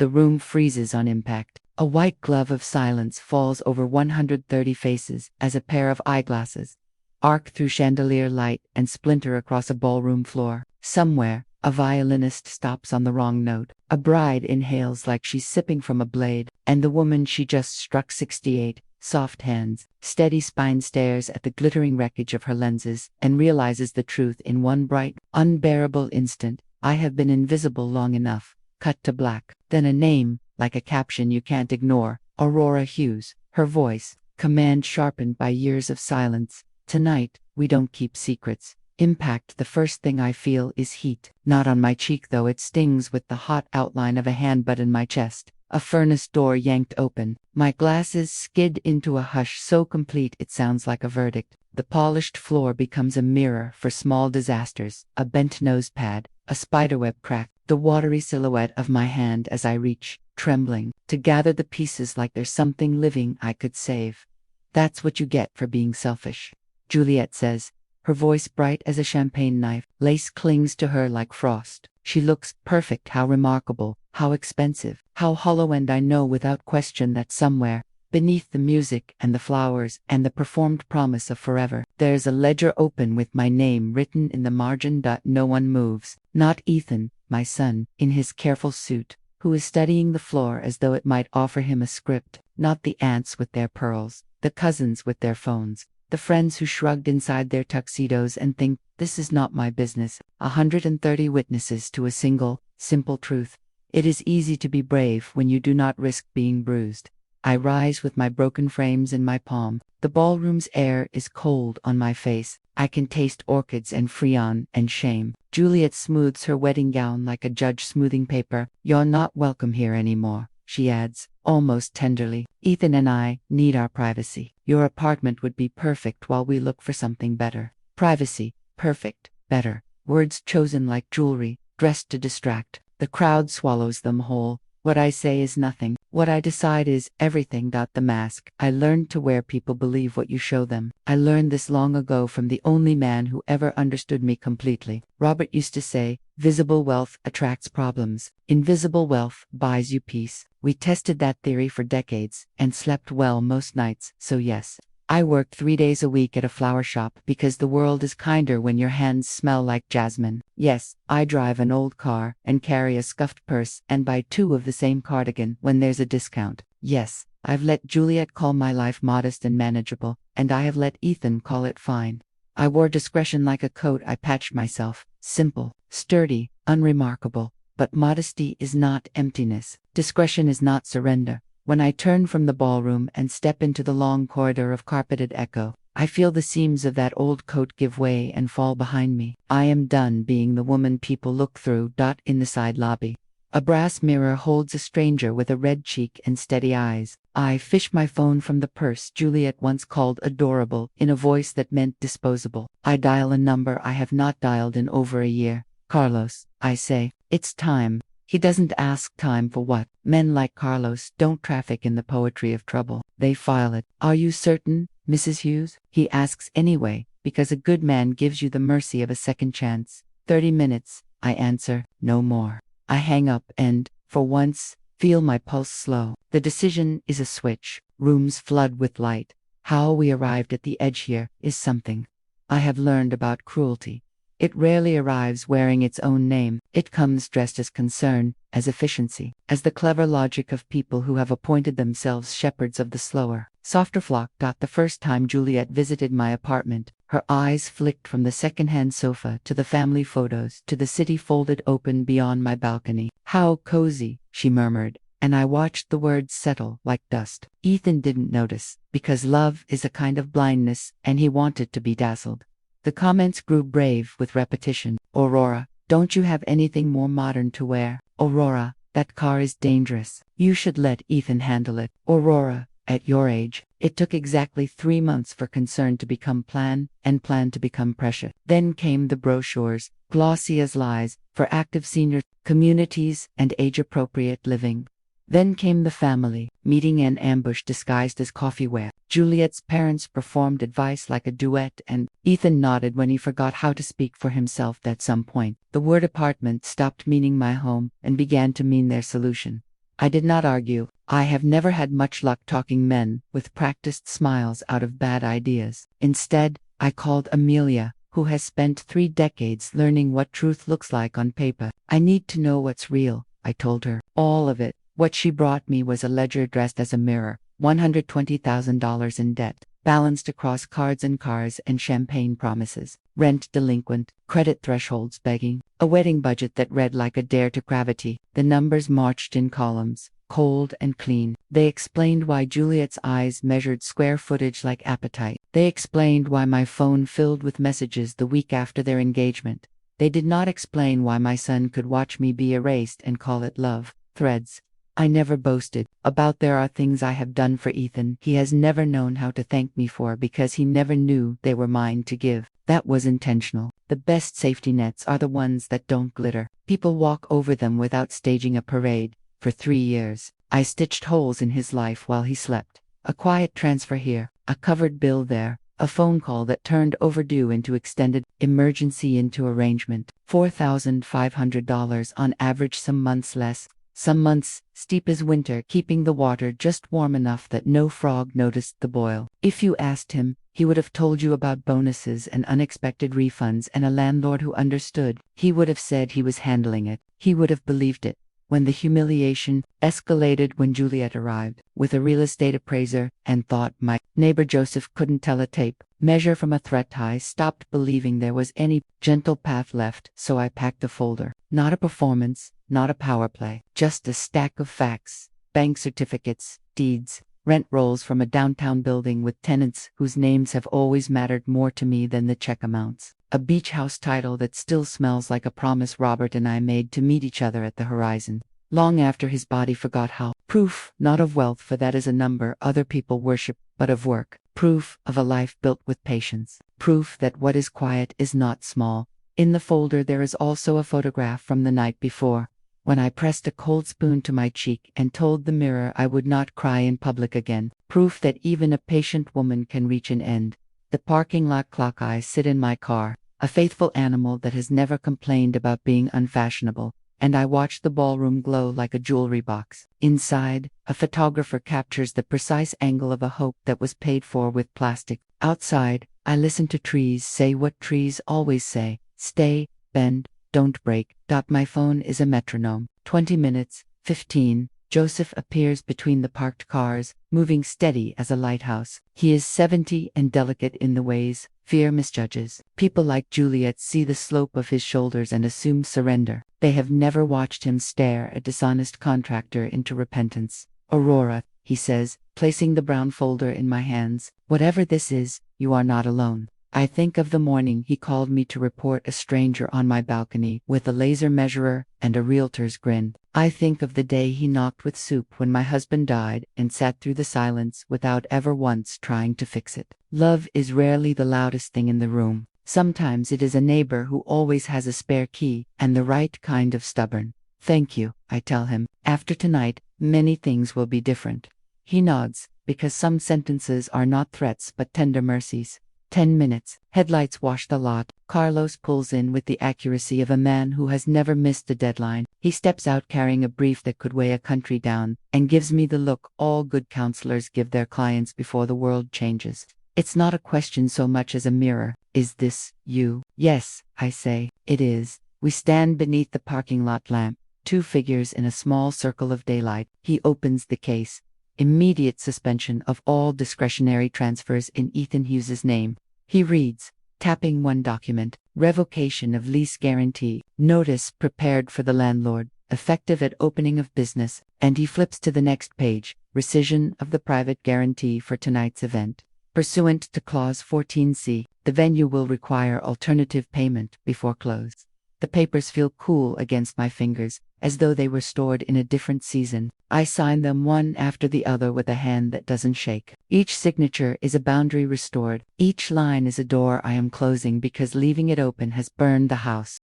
The room freezes on impact. A white glove of silence falls over 130 faces as a pair of eyeglasses arc through chandelier light and splinter across a ballroom floor. Somewhere, a violinist stops on the wrong note. A bride inhales like she's sipping from a blade, and the woman she just struck 68, soft hands, steady spine stares at the glittering wreckage of her lenses and realizes the truth in one bright, unbearable instant. I have been invisible long enough. Cut to black. Then a name, like a caption you can't ignore. Aurora Hughes. Her voice, command sharpened by years of silence. Tonight, we don't keep secrets. Impact. The first thing I feel is heat. Not on my cheek though, it stings with the hot outline of a hand butt in my chest. A furnace door yanked open. My glasses skid into a hush so complete it sounds like a verdict. The polished floor becomes a mirror for small disasters. A bent nose pad, a spiderweb crack, the watery silhouette of my hand as I reach, trembling, to gather the pieces like there's something living I could save. That's what you get for being selfish, Juliet says, her voice bright as a champagne knife. Lace clings to her like frost. She looks perfect. How remarkable, how expensive, how hollow, and I know without question that somewhere, beneath the music and the flowers and the performed promise of forever, there's a ledger open with my name written in the margin. No one moves. Not Ethan, my son, in his careful suit, who is studying the floor as though it might offer him a script. Not the aunts with their pearls, the cousins with their phones, the friends who shrugged inside their tuxedos and think, this is not my business. 130 witnesses to a single, simple truth. It is easy to be brave when you do not risk being bruised. I rise with my broken frames in my palm. The ballroom's air is cold on my face. I can taste orchids and freon and shame. Juliet smooths her wedding gown like a judge smoothing paper. You're not welcome here anymore, she adds, almost tenderly. Ethan and I need our privacy. Your apartment would be perfect while we look for something better. Privacy, perfect, better. Words chosen like jewelry, dressed to distract. The crowd swallows them whole. What I say is nothing. What I decide is everything. The mask. I learned to wear. People believe what you show them. I learned this long ago from the only man who ever understood me completely. Robert used to say, visible wealth attracts problems. Invisible wealth buys you peace. We tested that theory for decades and slept well most nights. So yes, I worked 3 days a week at a flower shop because the world is kinder when your hands smell like jasmine. Yes, I drive an old car and carry a scuffed purse and buy 2 of the same cardigan when there's a discount. Yes, I've let Juliet call my life modest and manageable, and I have let Ethan call it fine. I wore discretion like a coat. I patched myself. Simple, sturdy, unremarkable. But modesty is not emptiness. Discretion is not surrender. When I turn from the ballroom and step into the long corridor of carpeted echo, I feel the seams of that old coat give way and fall behind me. I am done being the woman people look through. In the side lobby, a brass mirror holds a stranger with a red cheek and steady eyes. I fish my phone from the purse Juliet once called adorable in a voice that meant disposable. I dial a number I have not dialed in over a year. Carlos, I say, it's time. He doesn't ask time for what. Men like Carlos don't traffic in the poetry of trouble. They file it. Are you certain, Mrs. Hughes? He asks anyway, because a good man gives you the mercy of a second chance. 30 minutes, I answer, no more. I hang up and, for once, feel my pulse slow. The decision is a switch. Rooms flood with light. How we arrived at the edge here is something I have learned about cruelty. It rarely arrives wearing its own name. It comes dressed as concern, as efficiency, as the clever logic of people who have appointed themselves shepherds of the slower, softer flock. The first time Juliet visited my apartment, her eyes flicked from the second-hand sofa to the family photos to the city folded open beyond my balcony. How cozy, she murmured, and I watched the words settle like dust. Ethan didn't notice, because love is a kind of blindness, and he wanted to be dazzled. The comments grew brave with repetition. Aurora, don't you have anything more modern to wear? Aurora, that car is dangerous. You should let Ethan handle it. Aurora, at your age, it took exactly 3 months for concern to become plan, and plan to become pressure. Then came the brochures, glossy as lies, for active senior communities and age-appropriate living. Then came the family, meeting and ambush disguised as coffeeware. Juliet's parents performed advice like a duet, and Ethan nodded when he forgot how to speak for himself. At some point, the word apartment stopped meaning my home and began to mean their solution. I did not argue. I have never had much luck talking men with practiced smiles out of bad ideas. Instead, I called Amelia, who has spent 3 decades learning what truth looks like on paper. I need to know what's real, I told her. All of it. What she brought me was a ledger dressed as a mirror, $120,000 in debt, balanced across cards and cars and champagne promises, rent delinquent, credit thresholds begging, a wedding budget that read like a dare to gravity. The numbers marched in columns, cold and clean. They explained why Juliet's eyes measured square footage like appetite. They explained why my phone filled with messages the week after their engagement. They did not explain why my son could watch me be erased and call it love. Threads. I never boasted about there are things I have done for Ethan he has never known how to thank me for because he never knew they were mine to give. That was intentional. The best safety nets are the ones that don't glitter. People walk over them without staging a parade. For 3 years, I stitched holes in his life while he slept. A quiet transfer here, a covered bill there, a phone call that turned overdue into extended, emergency into arrangement. $4,500 on average, some months less. Some months, steep as winter, keeping the water just warm enough that no frog noticed the boil. If you asked him, he would have told you about bonuses and unexpected refunds and a landlord who understood. He would have said he was handling it. He would have believed it. When the humiliation escalated when Juliet arrived, with a real estate appraiser, and thought my neighbor Joseph couldn't tell a tape measure from a threat, I stopped believing there was any gentle path left, so I packed a folder. Not a performance, not a power play, just a stack of facts, bank certificates, deeds, rent rolls from a downtown building with tenants whose names have always mattered more to me than the check amounts. A beach house title that still smells like a promise Robert and I made to meet each other at the horizon, long after his body forgot how. Proof, not of wealth, for that is a number other people worship, but of work. Proof of a life built with patience. Proof that what is quiet is not small. In the folder there is also a photograph from the night before, when I pressed a cold spoon to my cheek and told the mirror I would not cry in public again. Proof that even a patient woman can reach an end. The parking lot clock. I sit in my car, a faithful animal that has never complained about being unfashionable, and I watch the ballroom glow like a jewelry box. Inside, a photographer captures the precise angle of a hope that was paid for with plastic. Outside, I listen to trees say what trees always say: stay, bend, don't break. My phone is a metronome. 20 minutes, 15. Joseph appears between the parked cars, moving steady as a lighthouse. He is 70 and delicate in the ways fear misjudges. People like Juliet see the slope of his shoulders and assume surrender. They have never watched him stare a dishonest contractor into repentance. Aurora, he says, placing the brown folder in my hands, whatever this is, you are not alone. I think of the morning he called me to report a stranger on my balcony with a laser measurer and a realtor's grin. I think of the day he knocked with soup when my husband died and sat through the silence without ever once trying to fix it. Love is rarely the loudest thing in the room. Sometimes it is a neighbor who always has a spare key and the right kind of stubborn. Thank you, I tell him. After tonight, many things will be different. He nods, because some sentences are not threats but tender mercies. 10 minutes. Headlights wash the lot. Carlos pulls in with the accuracy of a man who has never missed a deadline. He steps out carrying a brief that could weigh a country down, and gives me the look all good counselors give their clients before the world changes. It's not a question so much as a mirror. Is this you? Yes, I say. It is. We stand beneath the parking lot lamp, 2 figures in a small circle of daylight. He opens the case. Immediate suspension of all discretionary transfers in Ethan Hughes's name. He reads, tapping one document: revocation of lease guarantee, notice prepared for the landlord, effective at opening of business, and he flips to the next page: rescission of the private guarantee for tonight's event. Pursuant to Clause 14C, the venue will require alternative payment before close. The papers feel cool against my fingers, as though they were stored in a different season. I sign them one after the other with a hand that doesn't shake. Each signature is a boundary restored. Each line is a door I am closing because leaving it open has burned the house.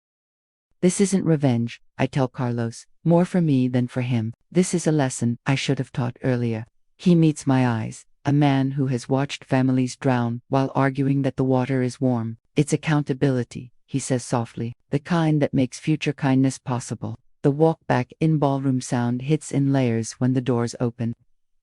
This isn't revenge, I tell Carlos, more for me than for him. This is a lesson I should have taught earlier. He meets my eyes, a man who has watched families drown while arguing that the water is warm. It's accountability, he says softly, the kind that makes future kindness possible. The walk back in ballroom sound hits in layers when the doors open.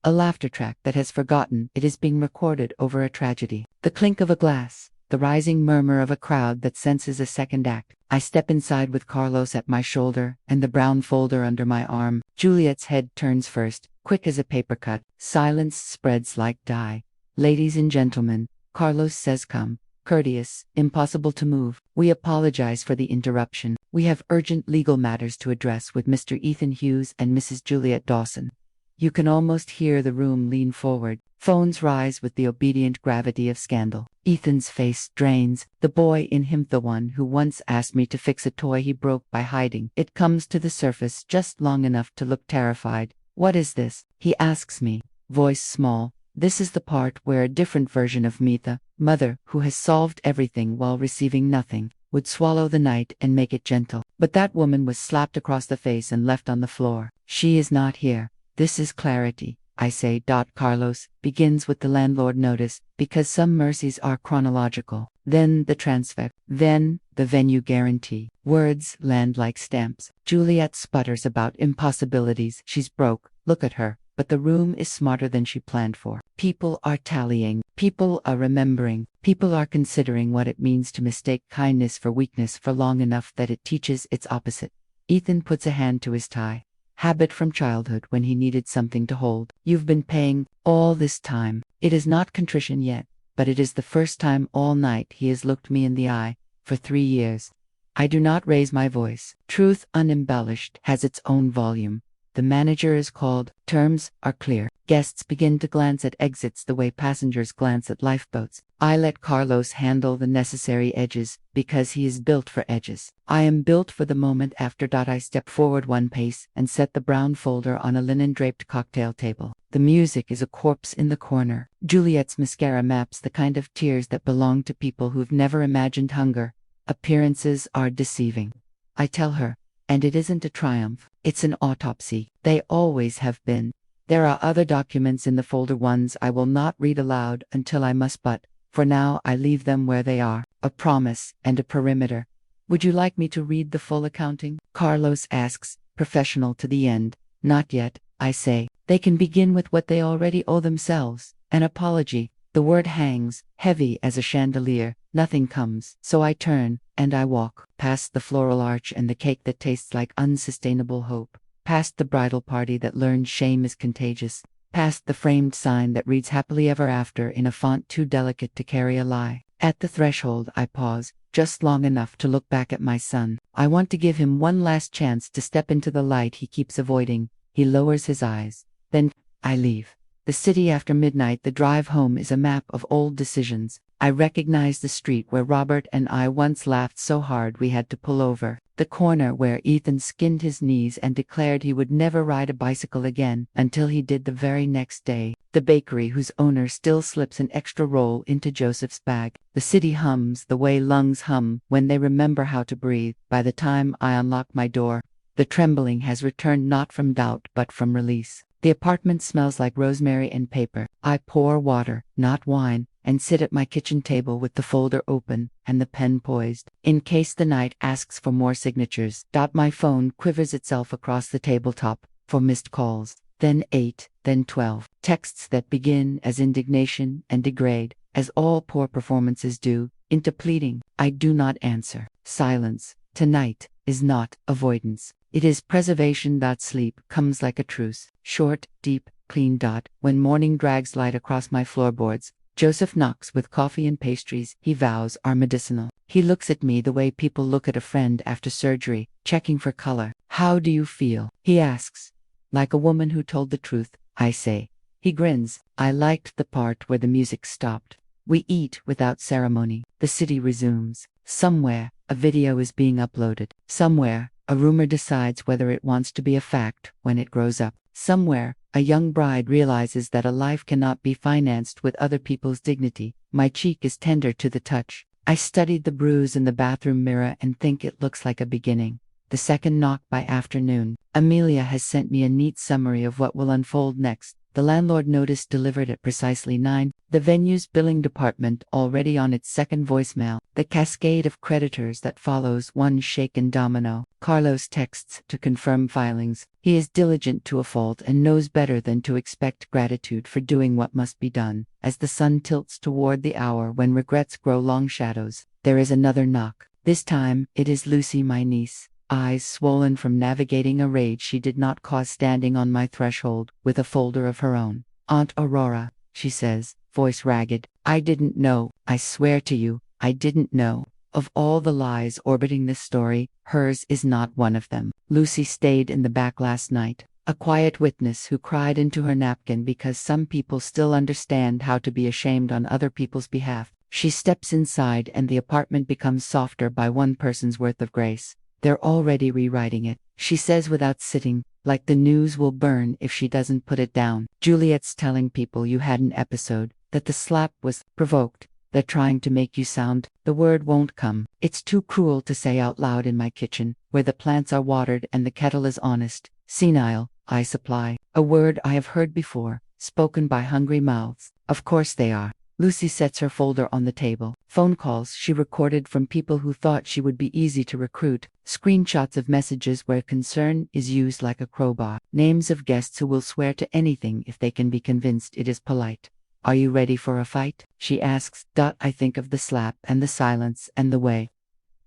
A laughter track that has forgotten it is being recorded over a tragedy. The clink of a glass. The rising murmur of a crowd that senses a second act. I step inside with Carlos at my shoulder and the brown folder under my arm. Juliet's head turns first, quick as a paper cut. Silence spreads like dye. Ladies and gentlemen, Carlos says come. Courteous, impossible to move. We apologize for the interruption. We have urgent legal matters to address with Mr. Ethan Hughes and Mrs. Juliet Dawson. You can almost hear the room lean forward. Phones rise with the obedient gravity of scandal. Ethan's face drains. The boy in him, the one who once asked me to fix a toy he broke by hiding. It comes to the surface just long enough to look terrified. What is this? He asks me, voice small. This is the part where a different version of me, the mother who has solved everything while receiving nothing, would swallow the night and make it gentle. But that woman was slapped across the face and left on the floor. She is not here. This is clarity, I say. Carlos begins with the landlord notice, because some mercies are chronological. Then the transfer. Then the venue guarantee. Words land like stamps. Juliet sputters about impossibilities. She's broke. Look at her. But the room is smarter than she planned for. People are tallying. People are remembering. People are considering what it means to mistake kindness for weakness for long enough that it teaches its opposite. Ethan puts a hand to his tie. Habit from childhood when he needed something to hold. You've been paying all this time. It is not contrition yet, but it is the first time all night he has looked me in the eye, for 3 years. I do not raise my voice. Truth unembellished has its own volume. The manager is called. Terms are clear. Guests begin to glance at exits the way passengers glance at lifeboats. I let Carlos handle the necessary edges, because he is built for edges. I am built for the moment after. I step forward one pace and set the brown folder on a linen-draped cocktail table. The music is a corpse in the corner. Juliet's mascara maps the kind of tears that belong to people who've never imagined hunger. Appearances are deceiving. I tell her, and it isn't a triumph, it's an autopsy. They always have been. There are other documents in the folder, ones I will not read aloud until I must, but for now I leave them where they are, a promise and a perimeter. Would you like me to read the full accounting? Carlos asks, professional to the end. Not yet, I say. They can begin with what they already owe themselves, an apology. The word hangs, heavy as a chandelier. Nothing comes. So I turn, and I walk, past the floral arch and the cake that tastes like unsustainable hope, past the bridal party that learned shame is contagious, past the framed sign that reads happily ever after in a font too delicate to carry a lie. At the threshold I pause, just long enough to look back at my son. I want to give him one last chance to step into the light he keeps avoiding. He lowers his eyes. Then I leave. The city after midnight. The drive home is a map of old decisions. I recognize the street where Robert and I once laughed so hard we had to pull over. The corner where Ethan skinned his knees and declared he would never ride a bicycle again, until he did the very next day. The bakery whose owner still slips an extra roll into Joseph's bag. The city hums the way lungs hum when they remember how to breathe. By the time I unlock my door, the trembling has returned, not from doubt but from release. The apartment smells like rosemary and paper. I pour water, not wine, and sit at my kitchen table with the folder open and the pen poised, in case the night asks for more signatures. My phone quivers itself across the tabletop for missed calls. Then 8, then 12. Texts that begin as indignation and degrade, as all poor performances do, into pleading. I do not answer. Silence, tonight, is not avoidance. It is preservation. Sleep comes like a truce. Short, deep, clean. When morning drags light across my floorboards, Joseph knocks with coffee and pastries he vows are medicinal. He looks at me the way people look at a friend after surgery, checking for color. How do you feel? He asks. Like a woman who told the truth, I say. He grins. I liked the part where the music stopped. We eat without ceremony. The city resumes. Somewhere, a video is being uploaded. Somewhere, a rumor decides whether it wants to be a fact when it grows up. Somewhere, a young bride realizes that a life cannot be financed with other people's dignity. My cheek is tender to the touch. I studied the bruise in the bathroom mirror and think it looks like a beginning. The second knock by afternoon. Amelia has sent me a neat summary of what will unfold next. The landlord notice delivered at precisely 9. The venue's billing department already on its second voicemail. The cascade of creditors that follows one shaken domino. Carlos texts to confirm filings. He is diligent to a fault and knows better than to expect gratitude for doing what must be done. As the sun tilts toward the hour when regrets grow long shadows, there is another knock. This time, it is Lucy, my niece. Eyes swollen from navigating a rage she did not cause, standing on my threshold, with a folder of her own. Aunt Aurora, she says, voice ragged. I didn't know, I swear to you, I didn't know. Of all the lies orbiting this story, hers is not one of them. Lucy stayed in the back last night, a quiet witness who cried into her napkin because some people still understand how to be ashamed on other people's behalf. She steps inside and the apartment becomes softer by one person's worth of grace. They're already rewriting it, she says without sitting, like the news will burn if she doesn't put it down. Juliet's telling people you had an episode, that the slap was provoked. They're trying to make you sound, the word won't come. It's too cruel to say out loud in my kitchen, where the plants are watered and the kettle is honest. Senile, I supply. A word I have heard before, spoken by hungry mouths. Of course they are. Lucy sets her folder on the table. Phone calls she recorded from people who thought she would be easy to recruit. Screenshots of messages where concern is used like a crowbar. Names of guests who will swear to anything if they can be convinced it is polite. Are you ready for a fight? She asks. I think of the slap and the silence and the way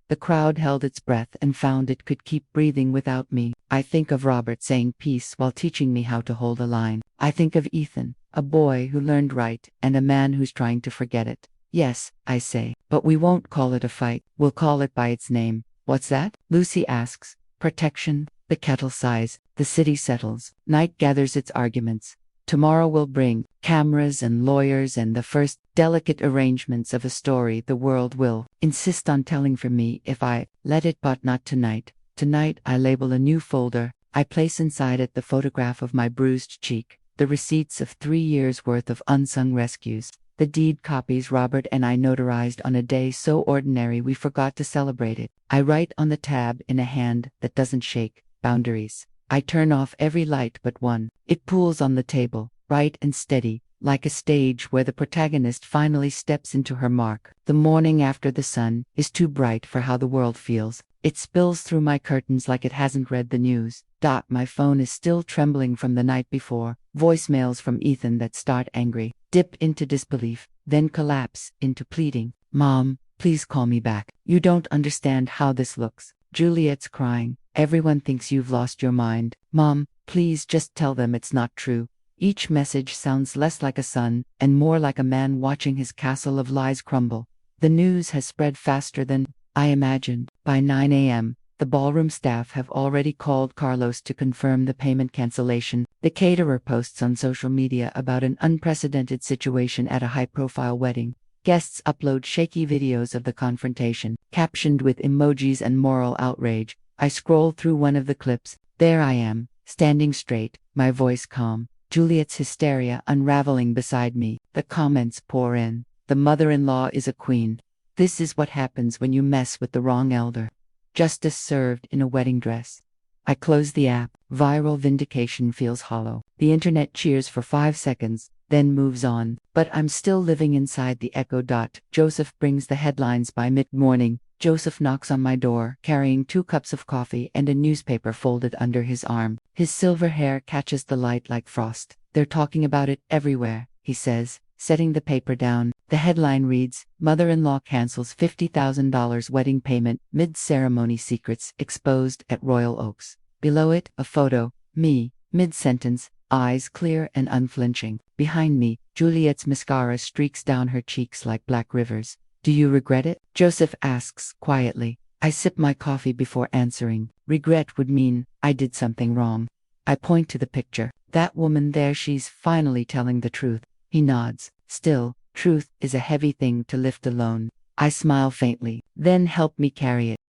the crowd held its breath and found it could keep breathing without me. I think of Robert saying peace while teaching me how to hold a line. I think of Ethan, a boy who learned right, and a man who's trying to forget it. Yes, I say, but we won't call it a fight. We'll call it by its name. What's that? Lucy asks. Protection. The kettle sighs. The city settles. Night gathers its arguments. Tomorrow will bring cameras and lawyers and the first delicate arrangements of a story the world will insist on telling for me if I let it, but not tonight. Tonight I label a new folder. I place inside it the photograph of my bruised cheek, the receipts of 3 years' worth of unsung rescues, the deed copies Robert and I notarized on a day so ordinary we forgot to celebrate it. I write on the tab in a hand that doesn't shake. Boundaries. I turn off every light but one. It pools on the table, bright and steady, like a stage where the protagonist finally steps into her mark. The morning after the sun is too bright for how the world feels. It spills through my curtains like it hasn't read the news. My phone is still trembling from the night before. Voicemails from Ethan that start angry, dip into disbelief, then collapse into pleading. Mom, please call me back. You don't understand how this looks. Juliet's crying. Everyone thinks you've lost your mind. Mom, please just tell them it's not true. Each message sounds less like a son, and more like a man watching his castle of lies crumble. The news has spread faster than I imagined. By 9 a.m., the ballroom staff have already called Carlos to confirm the payment cancellation. The caterer posts on social media about an unprecedented situation at a high-profile wedding. Guests upload shaky videos of the confrontation, captioned with emojis and moral outrage. I scroll through one of the clips. There I am, standing straight, my voice calm. Juliet's hysteria unraveling beside me. The comments pour in. The mother-in-law is a queen. This is what happens when you mess with the wrong elder. Justice served in a wedding dress. I close the app. Viral vindication feels hollow. The internet cheers for 5 seconds, then moves on. But I'm still living inside the echo. Joseph brings the headlines by mid-morning. Joseph knocks on my door, carrying 2 cups of coffee and a newspaper folded under his arm. His silver hair catches the light like frost. They're talking about it everywhere, he says, setting the paper down. The headline reads, Mother-in-law cancels $50,000 wedding payment, mid-ceremony secrets exposed at Royal Oaks. Below it, a photo, me, mid-sentence, eyes clear and unflinching. Behind me, Juliet's mascara streaks down her cheeks like black rivers. Do you regret it? Joseph asks quietly. I sip my coffee before answering. Regret would mean I did something wrong. I point to the picture. That woman there, she's finally telling the truth. He nods. Still, truth is a heavy thing to lift alone. I smile faintly. Then help me carry it.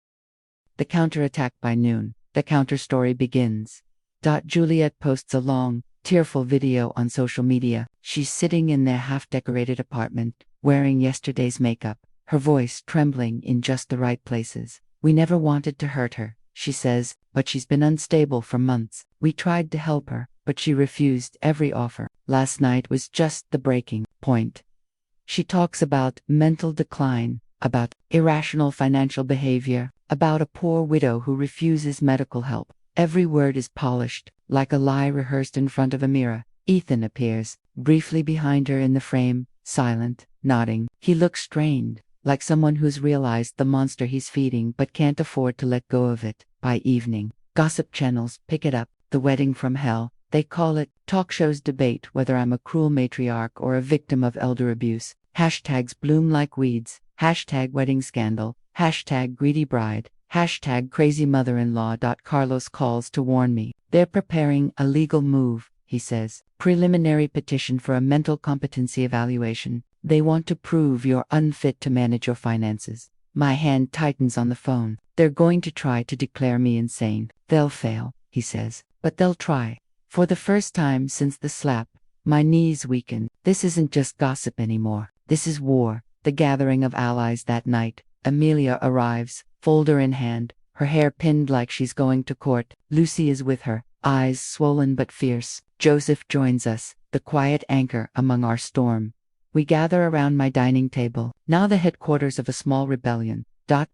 The counterattack by noon. The counter-story begins. Juliet posts a long, tearful video on social media. She's sitting in their half-decorated apartment, wearing yesterday's makeup, her voice trembling in just the right places. We never wanted to hurt her, she says, but she's been unstable for months. We tried to help her, but she refused every offer. Last night was just the breaking point. She talks about mental decline, about irrational financial behavior, about a poor widow who refuses medical help. Every word is polished, like a lie rehearsed in front of a mirror. Ethan appears, briefly behind her in the frame, silent, nodding. He looks strained, like someone who's realized the monster he's feeding but can't afford to let go of it. By evening, gossip channels pick it up, the wedding from hell. They call it. Talk shows debate whether I'm a cruel matriarch or a victim of elder abuse. Hashtags bloom like weeds. Hashtag wedding scandal. Hashtag greedy bride. Hashtag crazy mother-in-law. Carlos calls to warn me. They're preparing a legal move, he says. Preliminary petition for a mental competency evaluation. They want to prove you're unfit to manage your finances. My hand tightens on the phone. They're going to try to declare me insane. They'll fail, he says, but they'll try. For the first time since the slap, my knees weaken. This isn't just gossip anymore. This is war. The gathering of allies that night. Amelia arrives, folder in hand, her hair pinned like she's going to court. Lucy is with her, eyes swollen but fierce. Joseph joins us, the quiet anchor among our storm. We gather around my dining table, now the headquarters of a small rebellion.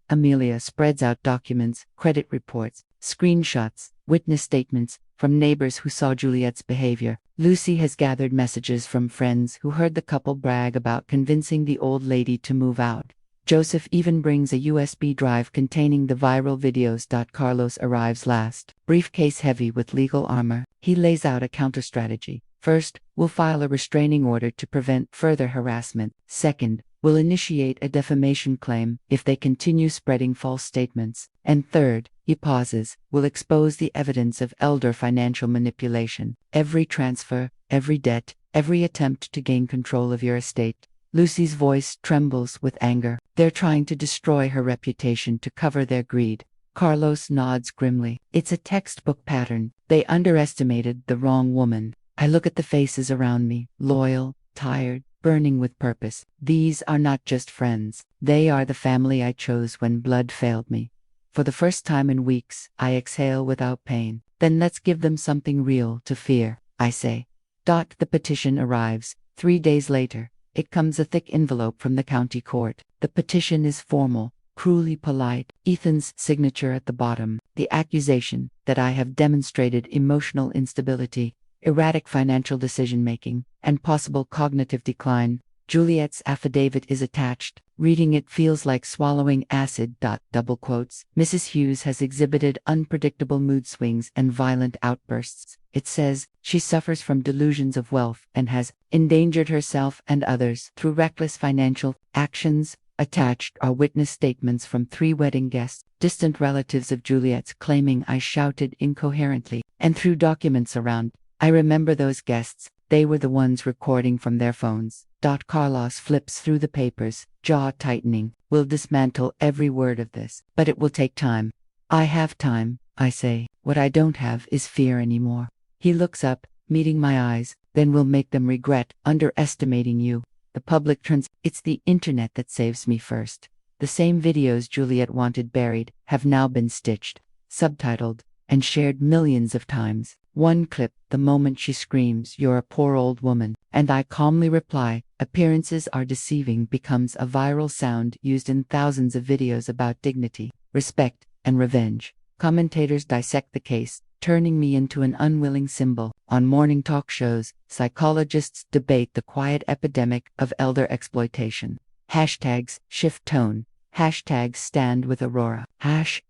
Amelia spreads out documents, credit reports, screenshots, witness statements from neighbors who saw Juliet's behavior. Lucy has gathered messages from friends who heard the couple brag about convincing the old lady to move out. Joseph even brings a USB drive containing the viral videos. Carlos arrives last, briefcase heavy with legal armor. He lays out a counter-strategy. First, we'll file a restraining order to prevent further harassment. Second, we'll initiate a defamation claim if they continue spreading false statements. And third, he pauses, we'll expose the evidence of elder financial manipulation. Every transfer, every debt, every attempt to gain control of your estate. Lucy's voice trembles with anger. They're trying to destroy her reputation to cover their greed. Carlos nods grimly. It's a textbook pattern. They underestimated the wrong woman. I look at the faces around me, loyal, tired, burning with purpose. These are not just friends. They are the family I chose when blood failed me. For the first time in weeks, I exhale without pain. Then let's give them something real to fear, I say. The petition arrives. 3 days later, it comes a thick envelope from the county court. The petition is formal, cruelly polite. Ethan's signature at the bottom. The accusation that I have demonstrated emotional instability, erratic financial decision-making, and possible cognitive decline. Juliet's affidavit is attached. Reading it feels like swallowing acid. Double quotes. Mrs. Hughes has exhibited unpredictable mood swings and violent outbursts. It says she suffers from delusions of wealth and has endangered herself and others through reckless financial actions. Attached are witness statements from 3 wedding guests, distant relatives of Juliet's, claiming I shouted incoherently, and through documents around. I remember those guests. They were the ones recording from their phones. Carlos flips through the papers, jaw tightening. We'll dismantle every word of this, but it will take time. I have time, I say. What I don't have is fear anymore. He looks up, meeting my eyes. Then we'll make them regret underestimating you. The public turns. It's the internet that saves me first. The same videos Juliet wanted buried have now been stitched, subtitled, and shared millions of times. One clip, the moment she screams, "You're a poor old woman," and I calmly reply, "Appearances are deceiving," becomes a viral sound used in thousands of videos about dignity, respect, and revenge. Commentators dissect the case, turning me into an unwilling symbol. On morning talk shows, psychologists debate the quiet epidemic of elder exploitation. Hashtags shift tone. Hashtags stand with Aurora.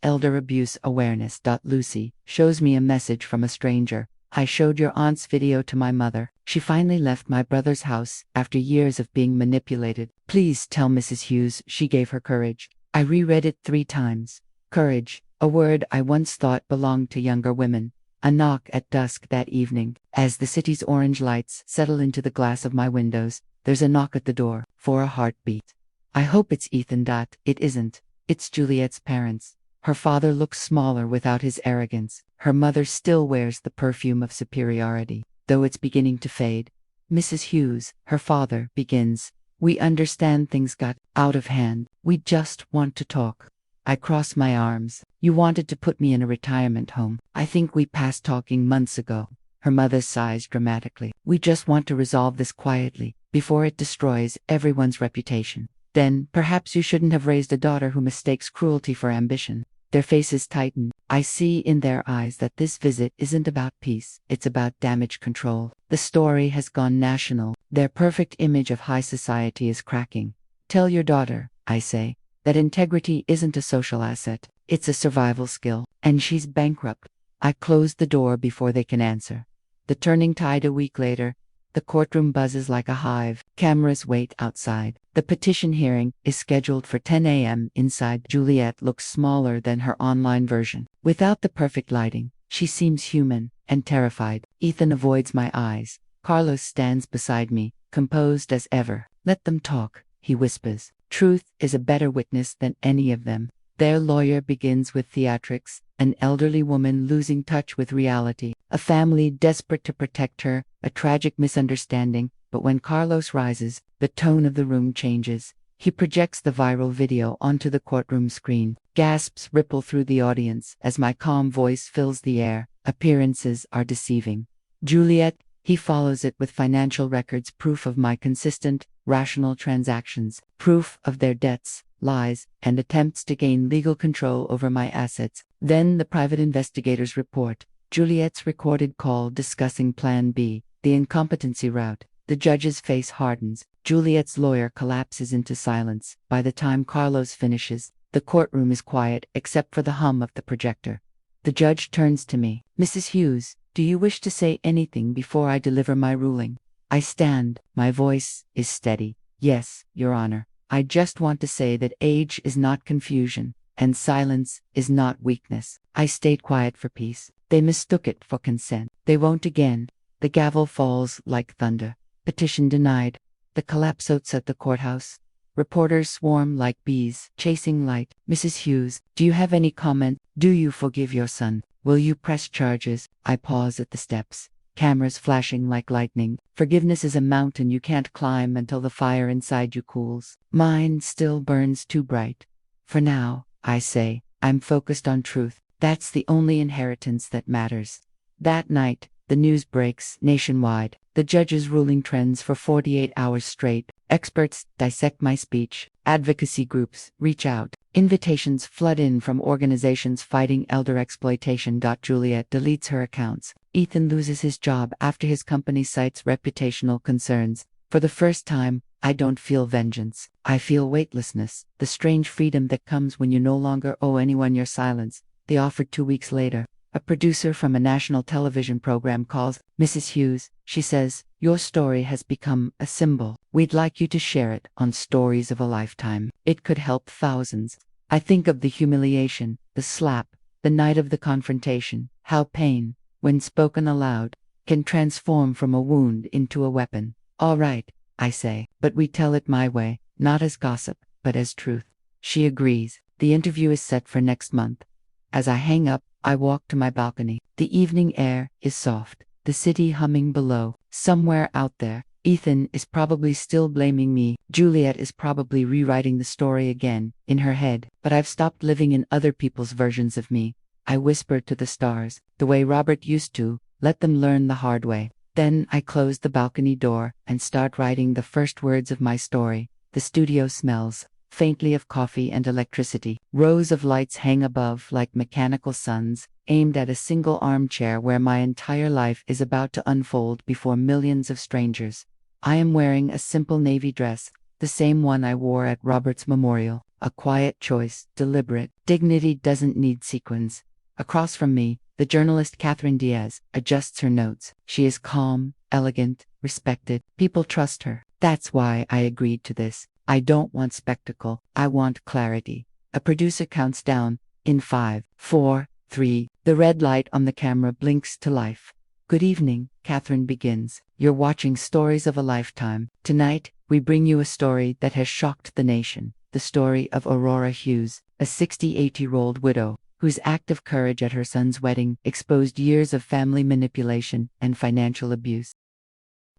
Elder abuse awareness. Lucy shows me a message from a stranger. I showed your aunt's video to my mother. She finally left my brother's house after years of being manipulated. Please tell Mrs. Hughes she gave her courage. I reread it 3 times. Courage, a word I once thought belonged to younger women. A knock at dusk that evening. As the city's orange lights settle into the glass of my windows, there's a knock at the door, for a heartbeat. I hope it's Ethan. It isn't. It's Juliet's parents. Her father looks smaller without his arrogance. Her mother still wears the perfume of superiority, though it's beginning to fade. Mrs. Hughes, her father, begins. We understand things got out of hand. We just want to talk. I cross my arms. You wanted to put me in a retirement home. I think we passed talking months ago. Her mother sighs dramatically. We just want to resolve this quietly, before it destroys everyone's reputation. Then, perhaps you shouldn't have raised a daughter who mistakes cruelty for ambition. Their faces tighten. I see in their eyes that this visit isn't about peace, it's about damage control. The story has gone national. Their perfect image of high society is cracking. Tell your daughter, I say, that integrity isn't a social asset, it's a survival skill, and she's bankrupt. I close the door before they can answer. The turning tide a week later, the courtroom buzzes like a hive. Cameras wait outside. The petition hearing is scheduled for 10 a.m. inside. Juliet looks smaller than her online version. Without the perfect lighting, she seems human and terrified. Ethan avoids my eyes. Carlos stands beside me, composed as ever. Let them talk, he whispers. Truth is a better witness than any of them. Their lawyer begins with theatrics, an elderly woman losing touch with reality, a family desperate to protect her, a tragic misunderstanding. But when Carlos rises, the tone of the room changes. He projects the viral video onto the courtroom screen. Gasps ripple through the audience as my calm voice fills the air. Appearances are deceiving. Juliet, he follows it with financial records, proof of my consistent, rational transactions, proof of their debts, lies, and attempts to gain legal control over my assets. Then the private investigators report. Juliet's recorded call discussing Plan B, the incompetency route. The judge's face hardens. Juliet's lawyer collapses into silence. By the time Carlos finishes, the courtroom is quiet except for the hum of the projector. The judge turns to me. Mrs. Hughes, do you wish to say anything before I deliver my ruling? I stand. My voice is steady. Yes, Your Honor. I just want to say that age is not confusion, and silence is not weakness. I stayed quiet for peace. They mistook it for consent. They won't again. The gavel falls like thunder. Petition denied. The collapses at the courthouse. Reporters swarm like bees, chasing light. Mrs. Hughes, do you have any comment? Do you forgive your son? Will you press charges? I pause at the steps. Cameras flashing like lightning. Forgiveness is a mountain you can't climb until the fire inside you cools. Mine still burns too bright. For now, I say, I'm focused on truth. That's the only inheritance that matters. That night, the news breaks nationwide. The judge's ruling trends for 48 hours straight. Experts dissect my speech. Advocacy groups reach out. Invitations flood in from organizations fighting elder exploitation. Juliet deletes her accounts. Ethan loses his job after his company cites reputational concerns. For the first time, I don't feel vengeance. I feel weightlessness, the strange freedom that comes when you no longer owe anyone your silence. They offered 2 weeks later. A producer from a national television program calls. Mrs. Hughes, she says, your story has become a symbol. We'd like you to share it on Stories of a Lifetime. It could help thousands. I think of the humiliation, the slap, the night of the confrontation, how pain, when spoken aloud, can transform from a wound into a weapon. All right, I say, but we tell it my way, not as gossip, but as truth. She agrees. The interview is set for next month. As I hang up, I walk to my balcony. The evening air is soft, the city humming below. Somewhere out there, Ethan is probably still blaming me. Juliet is probably rewriting the story again, in her head. But I've stopped living in other people's versions of me. I whisper to the stars, the way Robert used to, let them learn the hard way. Then I close the balcony door and start writing the first words of my story. The studio smells faintly of coffee and electricity. Rows of lights hang above like mechanical suns, aimed at a single armchair where my entire life is about to unfold before millions of strangers. I am wearing a simple navy dress, the same one I wore at Robert's memorial. A quiet choice, deliberate. Dignity doesn't need sequins. Across from me, the journalist Catherine Diaz adjusts her notes. She is calm, elegant, respected. People trust her. That's why I agreed to this. I don't want spectacle. I want clarity. A producer counts down. In 5, 4, 3. The red light on the camera blinks to life. Good evening, Catherine begins. You're watching Stories of a Lifetime. Tonight, we bring you a story that has shocked the nation. The story of Aurora Hughes, a 68-year-old widow, whose act of courage at her son's wedding exposed years of family manipulation and financial abuse.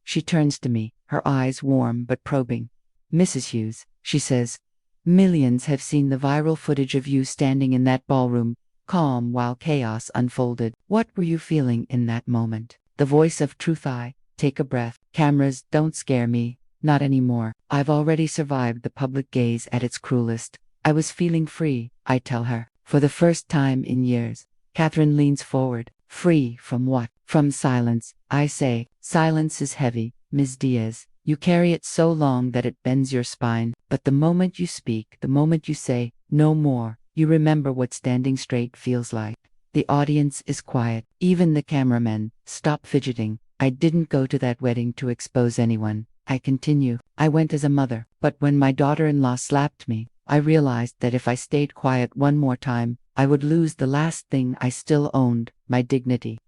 She turns to me, her eyes warm but probing. Mrs. Hughes, she says, millions have seen the viral footage of you standing in that ballroom, calm while chaos unfolded. What were you feeling in that moment? The voice of truth. I take a breath. Cameras don't scare me. Not anymore. I've already survived the public gaze at its cruelest. I was feeling free, I tell her, for the first time in years. Catherine leans forward. Free from what? From silence, I say. Silence is heavy, Ms. Diaz. You carry it so long that it bends your spine. But the moment you speak, the moment you say, no more, you remember what standing straight feels like. The audience is quiet. Even the cameramen stop fidgeting. I didn't go to that wedding to expose anyone. I continue. I went as a mother. But when my daughter-in-law slapped me, I realized that if I stayed quiet one more time, I would lose the last thing I still owned, my dignity.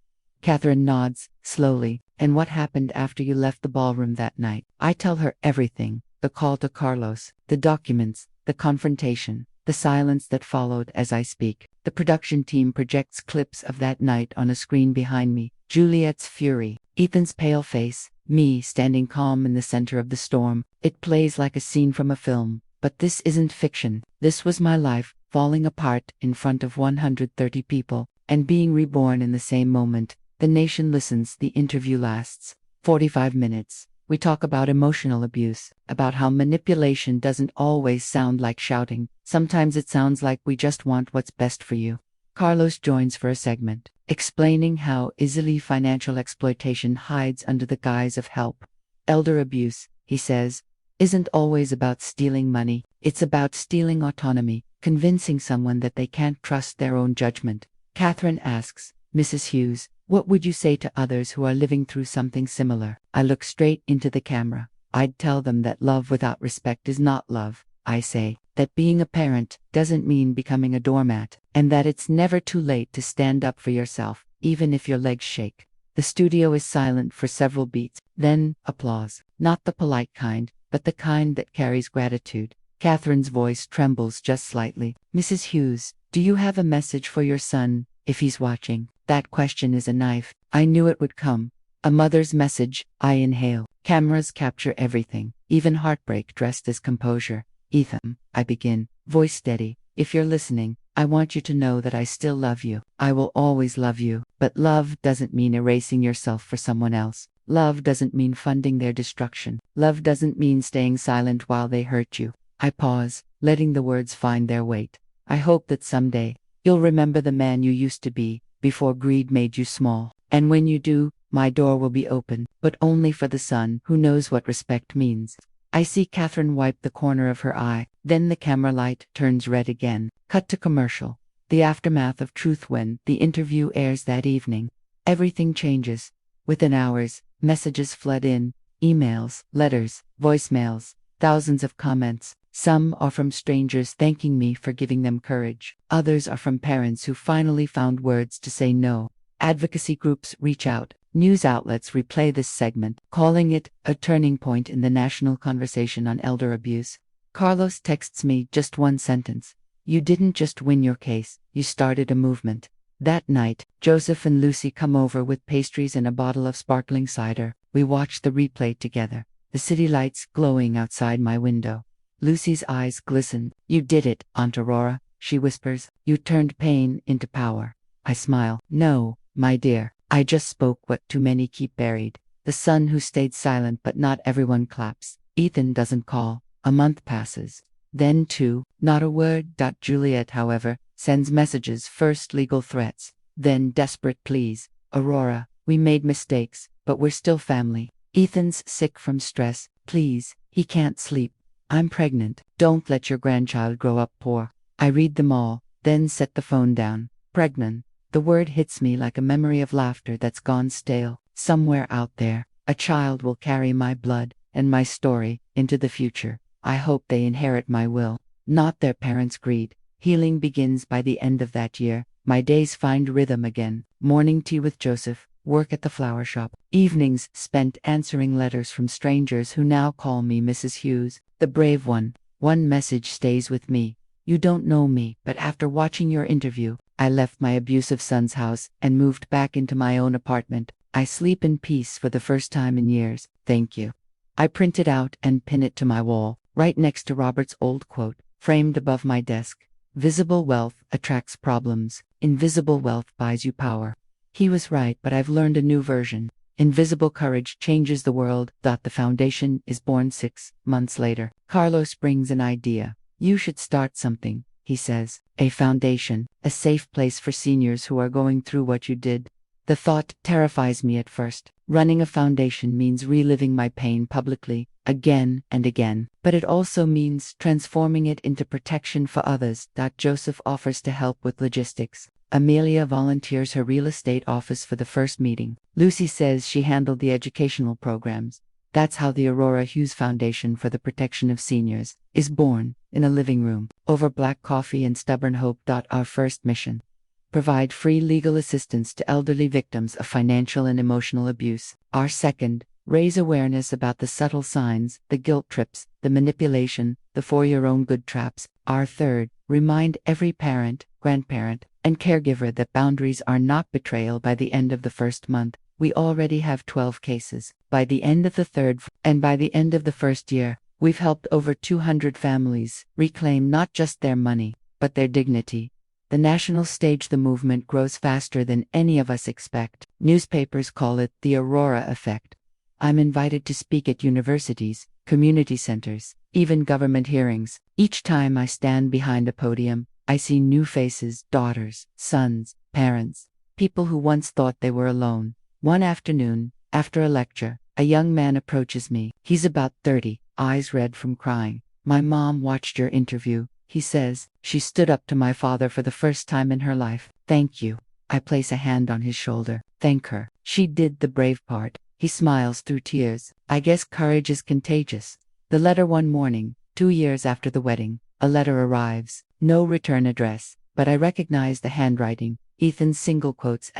Catherine nods, slowly. And what happened after you left the ballroom that night? I tell her everything. The call to Carlos, the documents, the confrontation, the silence that followed as I speak. The production team projects clips of that night on a screen behind me. Juliet's fury, Ethan's pale face, me standing calm in the center of the storm. It plays like a scene from a film. But this isn't fiction. This was my life, falling apart in front of 130 people, and being reborn in the same moment. The nation listens. The interview lasts 45 minutes. We talk about emotional abuse, about how manipulation doesn't always sound like shouting. Sometimes it sounds like we just want what's best for you. Carlos joins for a segment, explaining how easily financial exploitation hides under the guise of help. Elder abuse, he says, isn't always about stealing money. It's about stealing autonomy, convincing someone that they can't trust their own judgment. Catherine asks, Mrs. Hughes, what would you say to others who are living through something similar? I look straight into the camera. I'd tell them that love without respect is not love. I say that being a parent doesn't mean becoming a doormat, and that it's never too late to stand up for yourself, even if your legs shake. The studio is silent for several beats, then applause. Not the polite kind, but the kind that carries gratitude. Catherine's voice trembles just slightly. Mrs. Hughes, do you have a message for your son, if he's watching? That question is a knife. I knew it would come. A mother's message. I inhale. Cameras capture everything, even heartbreak dressed as composure. Ethan, I begin, voice steady. If you're listening, I want you to know that I still love you. I will always love you. But love doesn't mean erasing yourself for someone else. Love doesn't mean funding their destruction. Love doesn't mean staying silent while they hurt you. I pause, letting the words find their weight. I hope that someday, you'll remember the man you used to be, before greed made you small. And when you do, my door will be open, but only for the son who knows what respect means. I see Catherine wipe the corner of her eye, then the camera light turns red again. Cut to commercial. The aftermath of Truth. When the interview airs that evening, everything changes. Within hours, messages flood in, emails, letters, voicemails, thousands of comments. Some are from strangers thanking me for giving them courage. Others are from parents who finally found words to say no. Advocacy groups reach out. News outlets replay this segment, calling it a turning point in the national conversation on elder abuse. Carlos texts me just one sentence. You didn't just win your case, you started a movement. That night, Joseph and Lucy come over with pastries and a bottle of sparkling cider. We watch the replay together, the city lights glowing outside my window. Lucy's eyes glisten. You did it, Aunt Aurora, she whispers. You turned pain into power. I smile. No, my dear, I just spoke what too many keep buried. The son who stayed silent, but not everyone claps. Ethan doesn't call. A month passes. Then two, not a word. Juliet, however, sends messages, first legal threats, then desperate pleas. Aurora, we made mistakes, but we're still family. Ethan's sick from stress. Please, he can't sleep. I'm pregnant. Don't let your grandchild grow up poor. I read them all, then set the phone down. Pregnant. The word hits me like a memory of laughter that's gone stale. Somewhere out there, a child will carry my blood and my story into the future. I hope they inherit my will, not their parents' greed. Healing begins by the end of that year. My days find rhythm again. Morning tea with Joseph, work at the flower shop. Evenings spent answering letters from strangers who now call me Mrs. Hughes, the brave one. One message stays with me. You don't know me, but after watching your interview, I left my abusive son's house and moved back into my own apartment. I sleep in peace for the first time in years. Thank you. I print it out and pin it to my wall, right next to Robert's old quote, framed above my desk. Visible wealth attracts problems. Invisible wealth buys you power. He was right, but I've learned a new version. Invisible courage changes the world. The foundation is born 6 months later. Carlos brings an idea. You should start something, he says. A foundation, a safe place for seniors who are going through what you did. The thought terrifies me at first. Running a foundation means reliving my pain publicly, again and again. But it also means transforming it into protection for others. Joseph offers to help with logistics. Amelia volunteers her real estate office for the first meeting. Lucy says she handled the educational programs. That's how the Aurora Hughes Foundation for the Protection of Seniors is born, in a living room, over black coffee and stubborn hope. Our first mission: provide free legal assistance to elderly victims of financial and emotional abuse. Our second: raise awareness about the subtle signs, the guilt trips, the manipulation, the for-your-own-good traps. Our third: remind every parent, grandparent, and caregiver that boundaries are not betrayal. By the end of the first month, we already have 12 cases. By the end of the third, and by the end of the first year, we've helped over 200 families reclaim not just their money, but their dignity. The national stage, the movement grows faster than any of us expect. Newspapers call it the Aurora effect. I'm invited to speak at universities, community centers, even government hearings. Each time I stand behind a podium, I see new faces: daughters, sons, parents, people who once thought they were alone. One afternoon, after a lecture, a young man approaches me. He's about 30, eyes red from crying. My mom watched your interview, he says. She stood up to my father for the first time in her life. Thank you. I place a hand on his shoulder. Thank her. She did the brave part. He smiles through tears. I guess courage is contagious. The letter. One morning, 2 years after the wedding, a letter arrives. No return address, but I recognize the handwriting. Ethan's single quotes: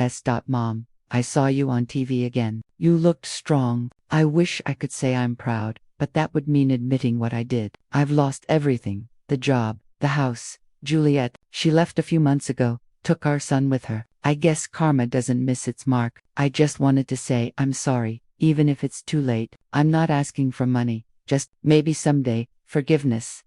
Mom, I saw you on TV again. You looked strong. I wish I could say I'm proud, but that would mean admitting what I did. I've lost everything: the job, the house. Juliet, she left a few months ago, took our son with her. I guess karma doesn't miss its mark. I just wanted to say I'm sorry, even if it's too late. I'm not asking for money, just maybe someday. Forgiveness.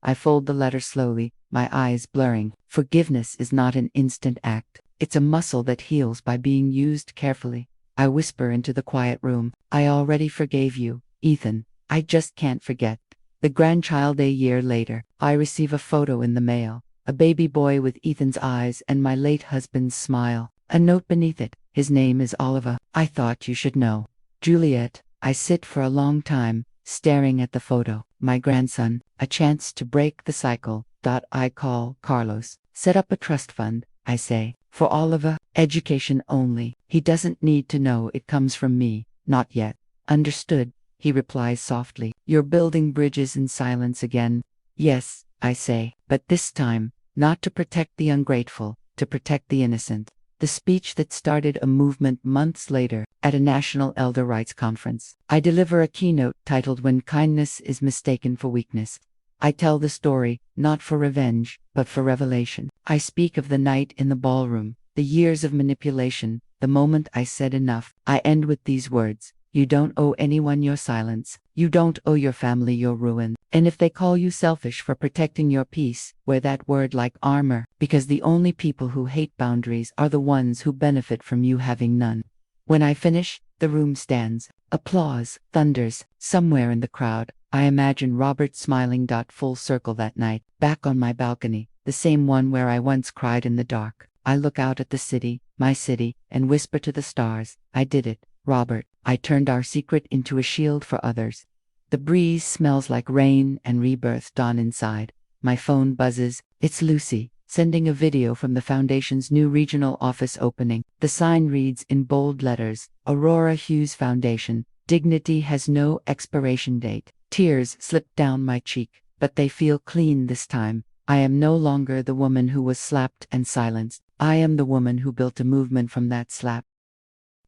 I fold the letter slowly, my eyes blurring. Forgiveness is not an instant act. It's a muscle that heals by being used carefully. I whisper into the quiet room. I already forgave you, Ethan. I just can't forget. The grandchild. A year later, I receive a photo in the mail. A baby boy with Ethan's eyes and my late husband's smile. A note beneath it. His name is Oliver. I thought you should know. Juliet. I sit for a long time, staring at the photo. My grandson. A chance to break the cycle. I call Carlos. Set up a trust fund, I say. For Oliver, education only. He doesn't need to know it comes from me. Not yet. Understood, he replies softly. You're building bridges in silence again. Yes, I say, but this time, not to protect the ungrateful, to protect the innocent. The speech that started a movement months later, at a national elder rights conference. I deliver a keynote titled When Kindness is Mistaken for Weakness. I tell the story, not for revenge, but for revelation. I speak of the night in the ballroom, the years of manipulation, the moment I said enough. I end with these words: you don't owe anyone your silence. You don't owe your family your ruin. And if they call you selfish for protecting your peace, wear that word like armor, because the only people who hate boundaries are the ones who benefit from you having none. When I finish, the room stands. Applause thunders. Somewhere in the crowd, I imagine Robert smiling. Full circle that night, back on my balcony, the same one where I once cried in the dark. I look out at the city, my city, and whisper to the stars, I did it, Robert. I turned our secret into a shield for others. The breeze smells like rain and rebirth. Inside, my phone buzzes. It's Lucy, sending a video from the foundation's new regional office opening. The sign reads in bold letters, Aurora Hughes Foundation. Dignity has no expiration date. Tears slip down my cheek, but they feel clean this time. I am no longer the woman who was slapped and silenced. I am the woman who built a movement from that slap.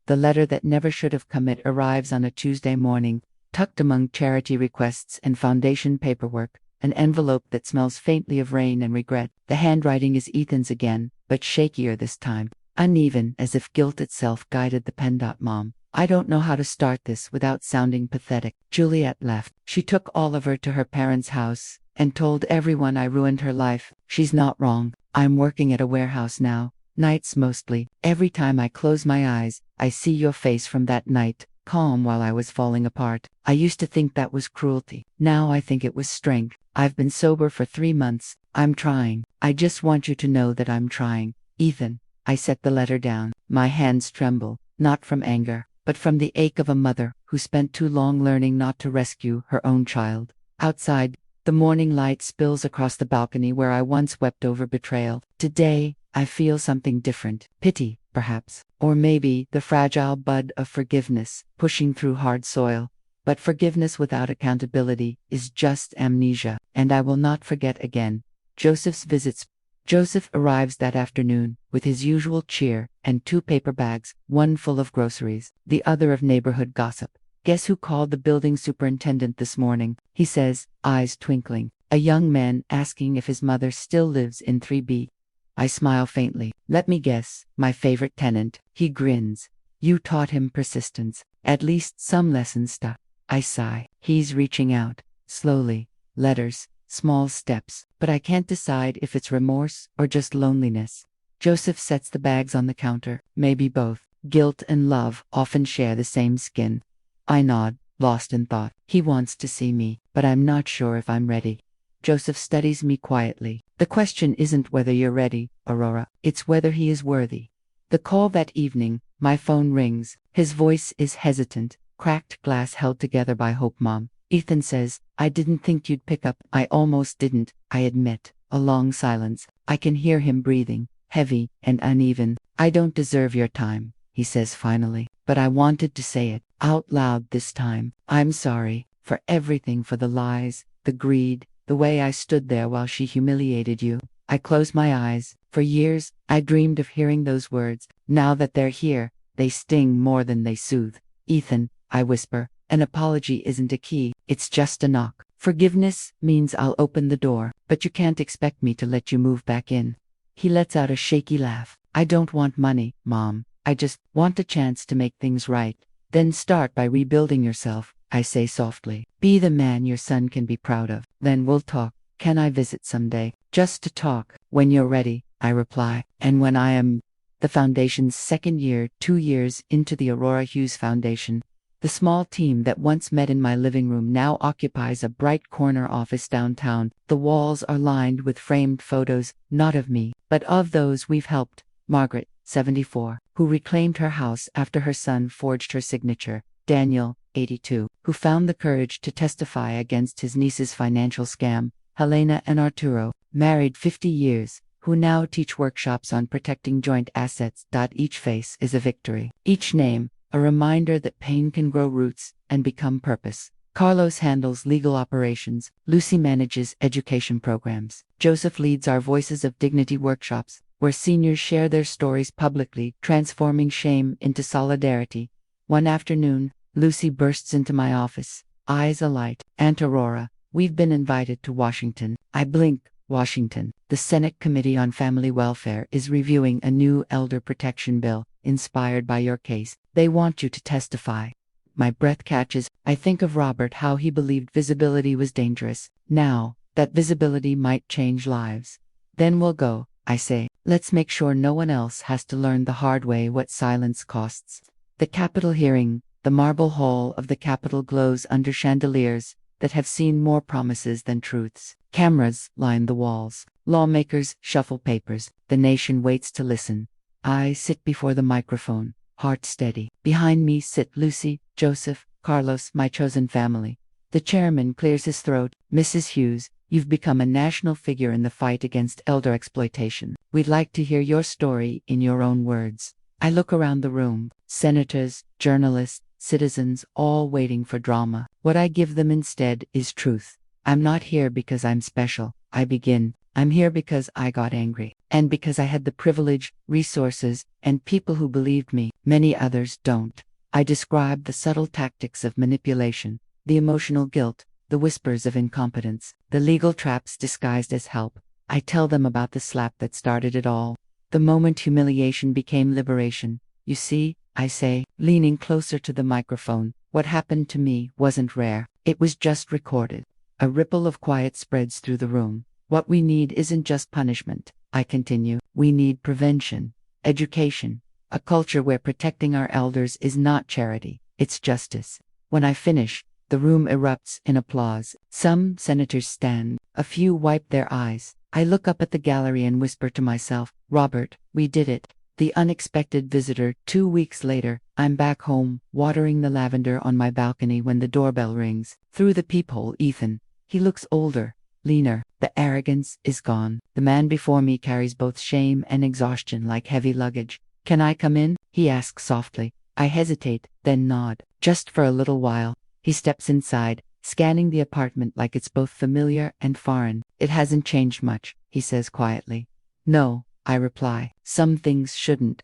The letter that never should have come. It arrives on a Tuesday morning, tucked among charity requests and foundation paperwork, an envelope that smells faintly of rain and regret. The handwriting is Ethan's again, but shakier this time, uneven, as if guilt itself guided the pen. Mom, I don't know how to start this without sounding pathetic. Juliet left. She took Oliver to her parents' house and told everyone I ruined her life. She's not wrong. I'm working at a warehouse now, Nights mostly. Every time I close my eyes, I see your face from that night, calm while I was falling apart. I used to think that was cruelty. Now I think it was strength. I've been sober for 3 months. I'm trying. I just want you to know that I'm trying. Ethan. I set the letter down. My hands tremble, not from anger, but from the ache of a mother who spent too long learning not to rescue her own child. Outside, the morning light spills across the balcony where I once wept over betrayal. Today, I feel something different. Pity, perhaps. Or maybe the fragile bud of forgiveness, pushing through hard soil. But forgiveness without accountability is just amnesia, and I will not forget again. Joseph's visits. Joseph arrives that afternoon, with his usual cheer, and 2 paper bags, one full of groceries, the other of neighborhood gossip. Guess who called the building superintendent this morning? He says, eyes twinkling. A young man asking if his mother still lives in 3B. I smile faintly. Let me guess, my favorite tenant. He grins. You taught him persistence. At least some lessons stuck. I sigh. He's reaching out. Slowly. Letters. Small steps. But I can't decide if it's remorse or just loneliness. Joseph sets the bags on the counter. Maybe both. Guilt and love often share the same skin. I nod, lost in thought. He wants to see me, but I'm not sure if I'm ready. Joseph studies me quietly. The question isn't whether you're ready, Aurora. It's whether he is worthy. The call that evening, my phone rings. His voice is hesitant, cracked glass held together by hope. Mom. Ethan says, I didn't think you'd pick up. I almost didn't, I admit. A long silence. I can hear him breathing, heavy and uneven. I don't deserve your time, he says finally. But I wanted to say it, out loud this time. I'm sorry, for everything, for the lies, the greed, the way I stood there while she humiliated you. I close my eyes. For years, I dreamed of hearing those words. Now that they're here, they sting more than they soothe. Ethan, I whisper, an apology isn't a key, it's just a knock. Forgiveness means I'll open the door, but you can't expect me to let you move back in. He lets out a shaky laugh. I don't want money, Mom. I just want a chance to make things right. Then start by rebuilding yourself, I say softly. Be the man your son can be proud of. Then we'll talk. Can I visit someday? Just to talk. When you're ready, I reply. And when I am. The foundation's second year, 2 years into the Aurora Hughes Foundation. The small team that once met in my living room now occupies a bright corner office downtown. The walls are lined with framed photos, not of me, but of those we've helped. Margaret, 74, who reclaimed her house after her son forged her signature. Daniel, 82, who found the courage to testify against his niece's financial scam. Helena and Arturo, married 50 years, who now teach workshops on protecting joint assets. Each face is a victory. Each name, a reminder that pain can grow roots and become purpose. Carlos handles legal operations. Lucy manages education programs. Joseph leads our Voices of Dignity workshops, where seniors share their stories publicly, transforming shame into solidarity. One afternoon, Lucy bursts into my office, eyes alight. Aunt Aurora, we've been invited to Washington. I blink. Washington. The Senate Committee on Family Welfare is reviewing a new elder protection bill, inspired by your case. They want you to testify. My breath catches. I think of Robert, how he believed visibility was dangerous. Now, that visibility might change lives. Then we'll go, I say. Let's make sure no one else has to learn the hard way what silence costs. The Capitol hearing. The marble hall of the Capitol glows under chandeliers that have seen more promises than truths. Cameras line the walls. Lawmakers shuffle papers. The nation waits to listen. I sit before the microphone, heart steady. Behind me sit Lucy, Joseph, Carlos, my chosen family. The chairman clears his throat. Mrs. Hughes, you've become a national figure in the fight against elder exploitation. We'd like to hear your story in your own words. I look around the room. Senators, journalists, citizens, all waiting for drama. What I give them instead is truth. I'm not here because I'm special. I begin. I'm here because I got angry. And because I had the privilege, resources, and people who believed me. Many others don't. I describe the subtle tactics of manipulation, the emotional guilt, the whispers of incompetence, the legal traps disguised as help. I tell them about the slap that started it all. The moment humiliation became liberation. You see, I say, leaning closer to the microphone, what happened to me wasn't rare. It was just recorded. A ripple of quiet spreads through the room. What we need isn't just punishment, I continue. We need prevention. education, a culture where protecting our elders is not charity, it's justice. When I finish, the room erupts in applause. Some senators stand, a few wipe their eyes. I look up at the gallery and whisper to myself, Robert, we did it. The unexpected visitor. 2 weeks later, I'm back home, watering the lavender on my balcony when the doorbell rings. Through the peephole, Ethan. He looks older, leaner. The arrogance is gone. The man before me carries both shame and exhaustion like heavy luggage. Can I come in? He asks softly. I hesitate, then nod. Just for a little while. He steps inside, scanning the apartment like it's both familiar and foreign. It hasn't changed much, he says quietly. No, I reply. Some things shouldn't.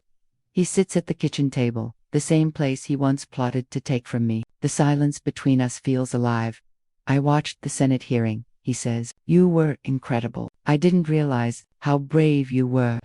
He sits at the kitchen table, the same place he once plotted to take from me. The silence between us feels alive. I watched the Senate hearing, he says. You were incredible. I didn't realize how brave you were.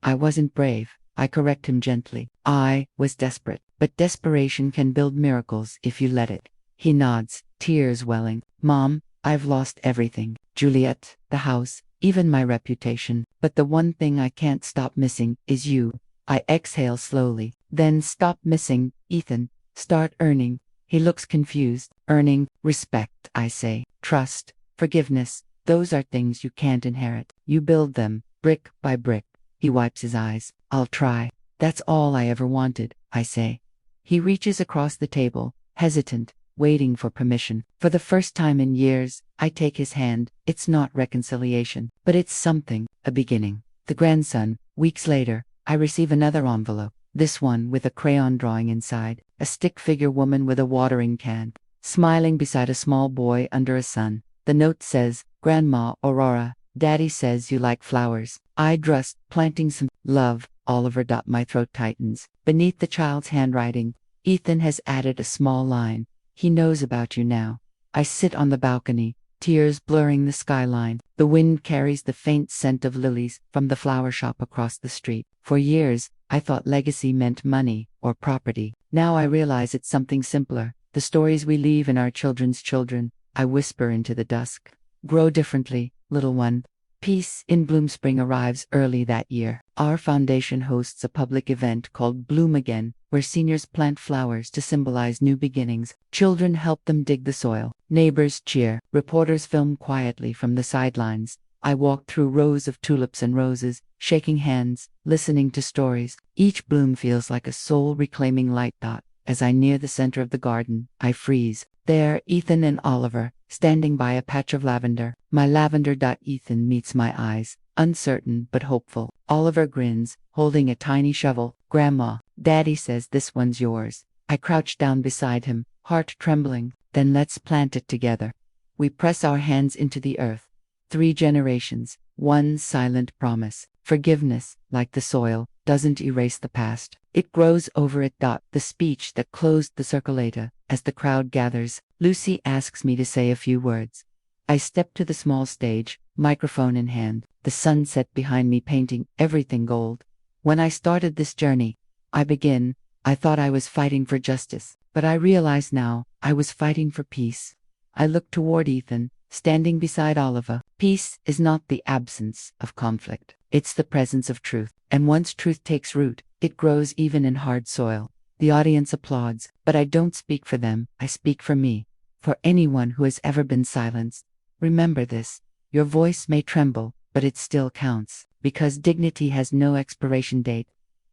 I wasn't brave, I correct him gently. I was desperate. But desperation can build miracles if you let it. He nods, tears welling. Mom, I've lost everything. Juliet, the house, even my reputation. But the one thing I can't stop missing is you. I exhale slowly. Then stop missing, Ethan. Start earning. He looks confused. Earning respect, I say. Trust, forgiveness. Those are things you can't inherit. You build them, brick by brick. He wipes his eyes. I'll try. That's all I ever wanted, I say. He reaches across the table, hesitant, waiting for permission. For the first time in years, I take his hand. It's not reconciliation, but it's something, a beginning. The grandson. Weeks later, I receive another envelope, this one with a crayon drawing inside, a stick figure woman with a watering can, smiling beside a small boy under a sun. The note says, Grandma Aurora, Daddy says you like flowers. I trust, planting some love. Oliver. My throat tightens. Beneath the child's handwriting, Ethan has added a small line. He knows about you now. I sit on the balcony, tears blurring the skyline. The wind carries the faint scent of lilies from the flower shop across the street. For years, I thought legacy meant money or property. Now I realize it's something simpler. The stories we leave in our children's children. I whisper into the dusk. Grow differently, little one. Peace in Bloom Spring arrives early that year. Our foundation hosts a public event called Bloom Again, where seniors plant flowers to symbolize new beginnings. Children help them dig the soil. Neighbors cheer. Reporters film quietly from the sidelines. I walk through rows of tulips and roses, shaking hands, listening to stories. Each bloom feels like a soul-reclaiming light dot. As I near the center of the garden, I freeze. There, Ethan and Oliver, standing by a patch of lavender. My lavender. Ethan meets my eyes, uncertain but hopeful. Oliver grins, holding a tiny shovel. Grandma, Daddy says this one's yours. I crouch down beside him, heart trembling. Then let's plant it together. We press our hands into the earth. 3 generations, one silent promise. Forgiveness, like the soil, doesn't erase the past. It grows over it. The speech that closed the circulator. As the crowd gathers, Lucy asks me to say a few words. I step to the small stage, microphone in hand, the sunset behind me painting everything gold. When I started this journey, I thought I was fighting for justice, but I realize now, I was fighting for peace. I look toward Ethan, standing beside Oliver. Peace is not the absence of conflict. It's the presence of truth. And once truth takes root, it grows even in hard soil. The audience applauds, but I don't speak for them, I speak for me. For anyone who has ever been silenced. Remember this. Your voice may tremble, but it still counts. Because dignity has no expiration date.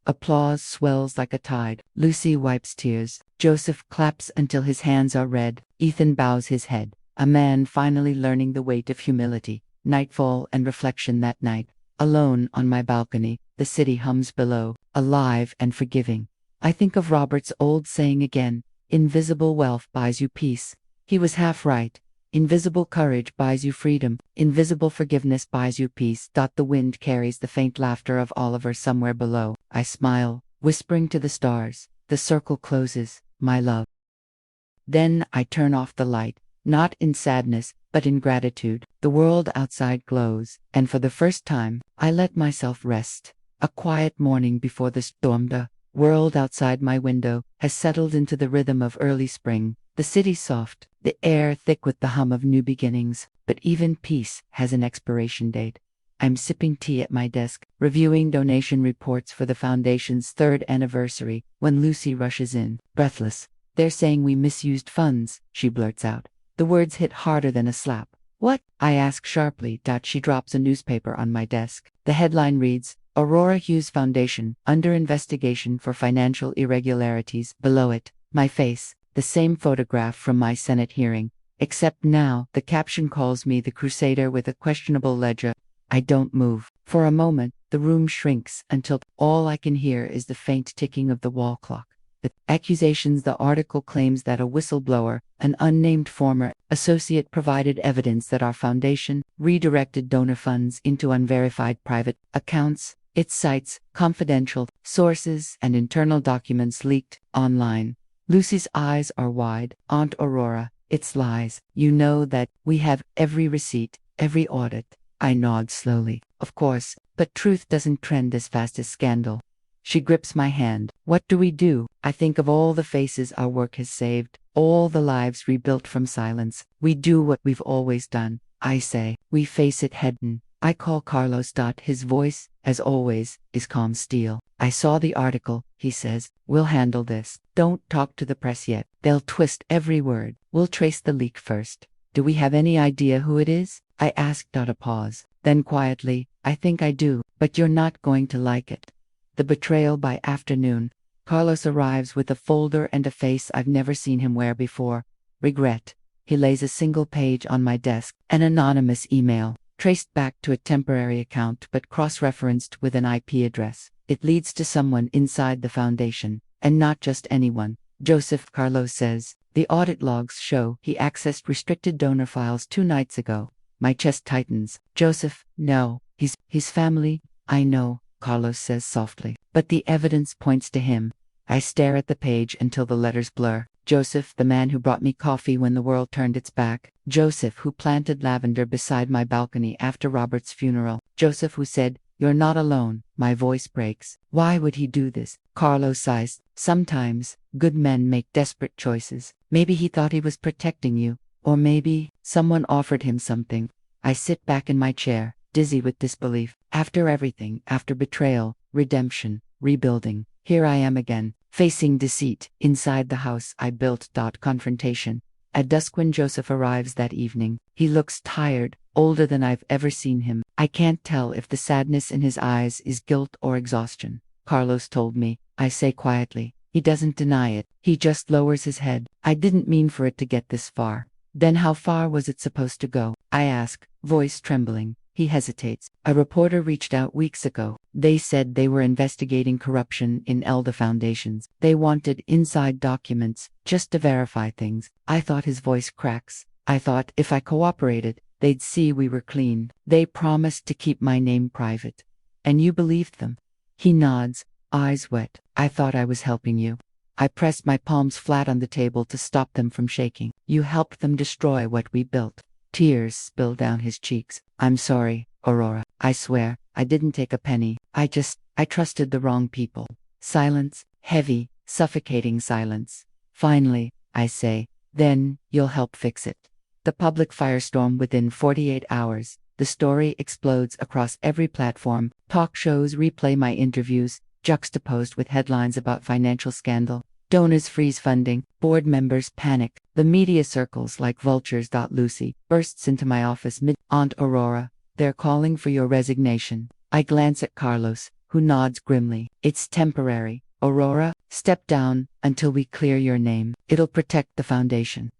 Applause swells like a tide. Lucy wipes tears. Joseph claps until his hands are red. Ethan bows his head. A man finally learning the weight of humility. Nightfall and reflection that night. Alone on my balcony, the city hums below, alive and forgiving. I think of Robert's old saying again, invisible wealth buys you peace. He was half right. Invisible courage buys you freedom. Invisible forgiveness buys you peace. The wind carries the faint laughter of Oliver somewhere below. I smile, whispering to the stars. The circle closes, my love. Then I turn off the light, not in sadness, but in gratitude. The world outside glows, and for the first time, I let myself rest. A quiet morning before the storm. The world outside my window has settled into the rhythm of early spring. The city soft, the air thick with the hum of new beginnings, but even peace has an expiration date. I'm sipping tea at my desk, reviewing donation reports for the foundation's 3rd anniversary, when Lucy rushes in, breathless. They're saying we misused funds, she blurts out. The words hit harder than a slap. What? I ask sharply. She drops a newspaper on my desk. The headline reads, Aurora Hughes Foundation, under investigation for financial irregularities. Below it, my face, the same photograph from my Senate hearing. Except now, the caption calls me the crusader with a questionable ledger. I don't move. For a moment, the room shrinks until all I can hear is the faint ticking of the wall clock. The accusations. The article claims that a whistleblower, an unnamed former associate, provided evidence that our foundation redirected donor funds into unverified private accounts. It cites confidential sources and internal documents leaked online. Lucy's eyes are wide. Aunt Aurora, it's lies. You know that. We have every receipt, every audit. I nod slowly. Of course, but truth doesn't trend as fast as scandal. She grips my hand. What do we do? I think of all the faces our work has saved, all the lives rebuilt from silence. We do what we've always done. I say, we face it head on. I call Carlos. His voice, as always, is calm steel. I saw the article, he says. We'll handle this. Don't talk to the press yet. They'll twist every word. We'll trace the leak first. Do we have any idea who it is? I asked. A pause. Then quietly, I think I do, but you're not going to like it. The Betrayal. By afternoon, Carlos arrives with a folder and a face I've never seen him wear before. Regret. He lays a single page on my desk, an anonymous email, traced back to a temporary account but cross-referenced with an IP address. It leads to someone inside the foundation, and not just anyone. Joseph. Carlos says, the audit logs show he accessed restricted donor files 2 nights ago. My chest tightens. Joseph, no. His family. I know, Carlos says softly, but the evidence points to him. I stare at the page until the letters blur. Joseph, the man who brought me coffee when the world turned its back. Joseph, who planted lavender beside my balcony after Robert's funeral. Joseph, who said, you're not alone. My voice breaks. Why would he do this? Carlos sighs. Sometimes, good men make desperate choices. Maybe he thought he was protecting you. Or maybe, someone offered him something. I sit back in my chair, dizzy with disbelief. After everything, after betrayal, redemption, rebuilding, here I am again, facing deceit, inside the house I built. Confrontation. At dusk when Joseph arrives that evening, he looks tired, older than I've ever seen him. I can't tell if the sadness in his eyes is guilt or exhaustion. Carlos told me, I say quietly. He doesn't deny it, he just lowers his head. I didn't mean for it to get this far. Then how far was it supposed to go? I ask, voice trembling. He hesitates. A reporter reached out weeks ago. They said they were investigating corruption in elder foundations. They wanted inside documents, just to verify things. I thought. His voice cracks. I thought if I cooperated, they'd see we were clean. They promised to keep my name private. And you believed them? He nods, eyes wet. I thought I was helping you. I pressed my palms flat on the table to stop them from shaking. You helped them destroy what we built. Tears spill down his cheeks. I'm sorry, Aurora. I swear, I didn't take a penny. I trusted the wrong people. Silence, heavy, suffocating silence. Finally, I say, then, you'll help fix it. The public firestorm. Within 48 hours, the story explodes across every platform. Talk shows replay my interviews, juxtaposed with headlines about financial scandal. Donors freeze funding, board members panic, the media circles like vultures. Lucy bursts into my office mid. Aunt Aurora, they're calling for your resignation. I glance at Carlos, who nods grimly. It's temporary. Aurora, step down until we clear your name. It'll protect the foundation.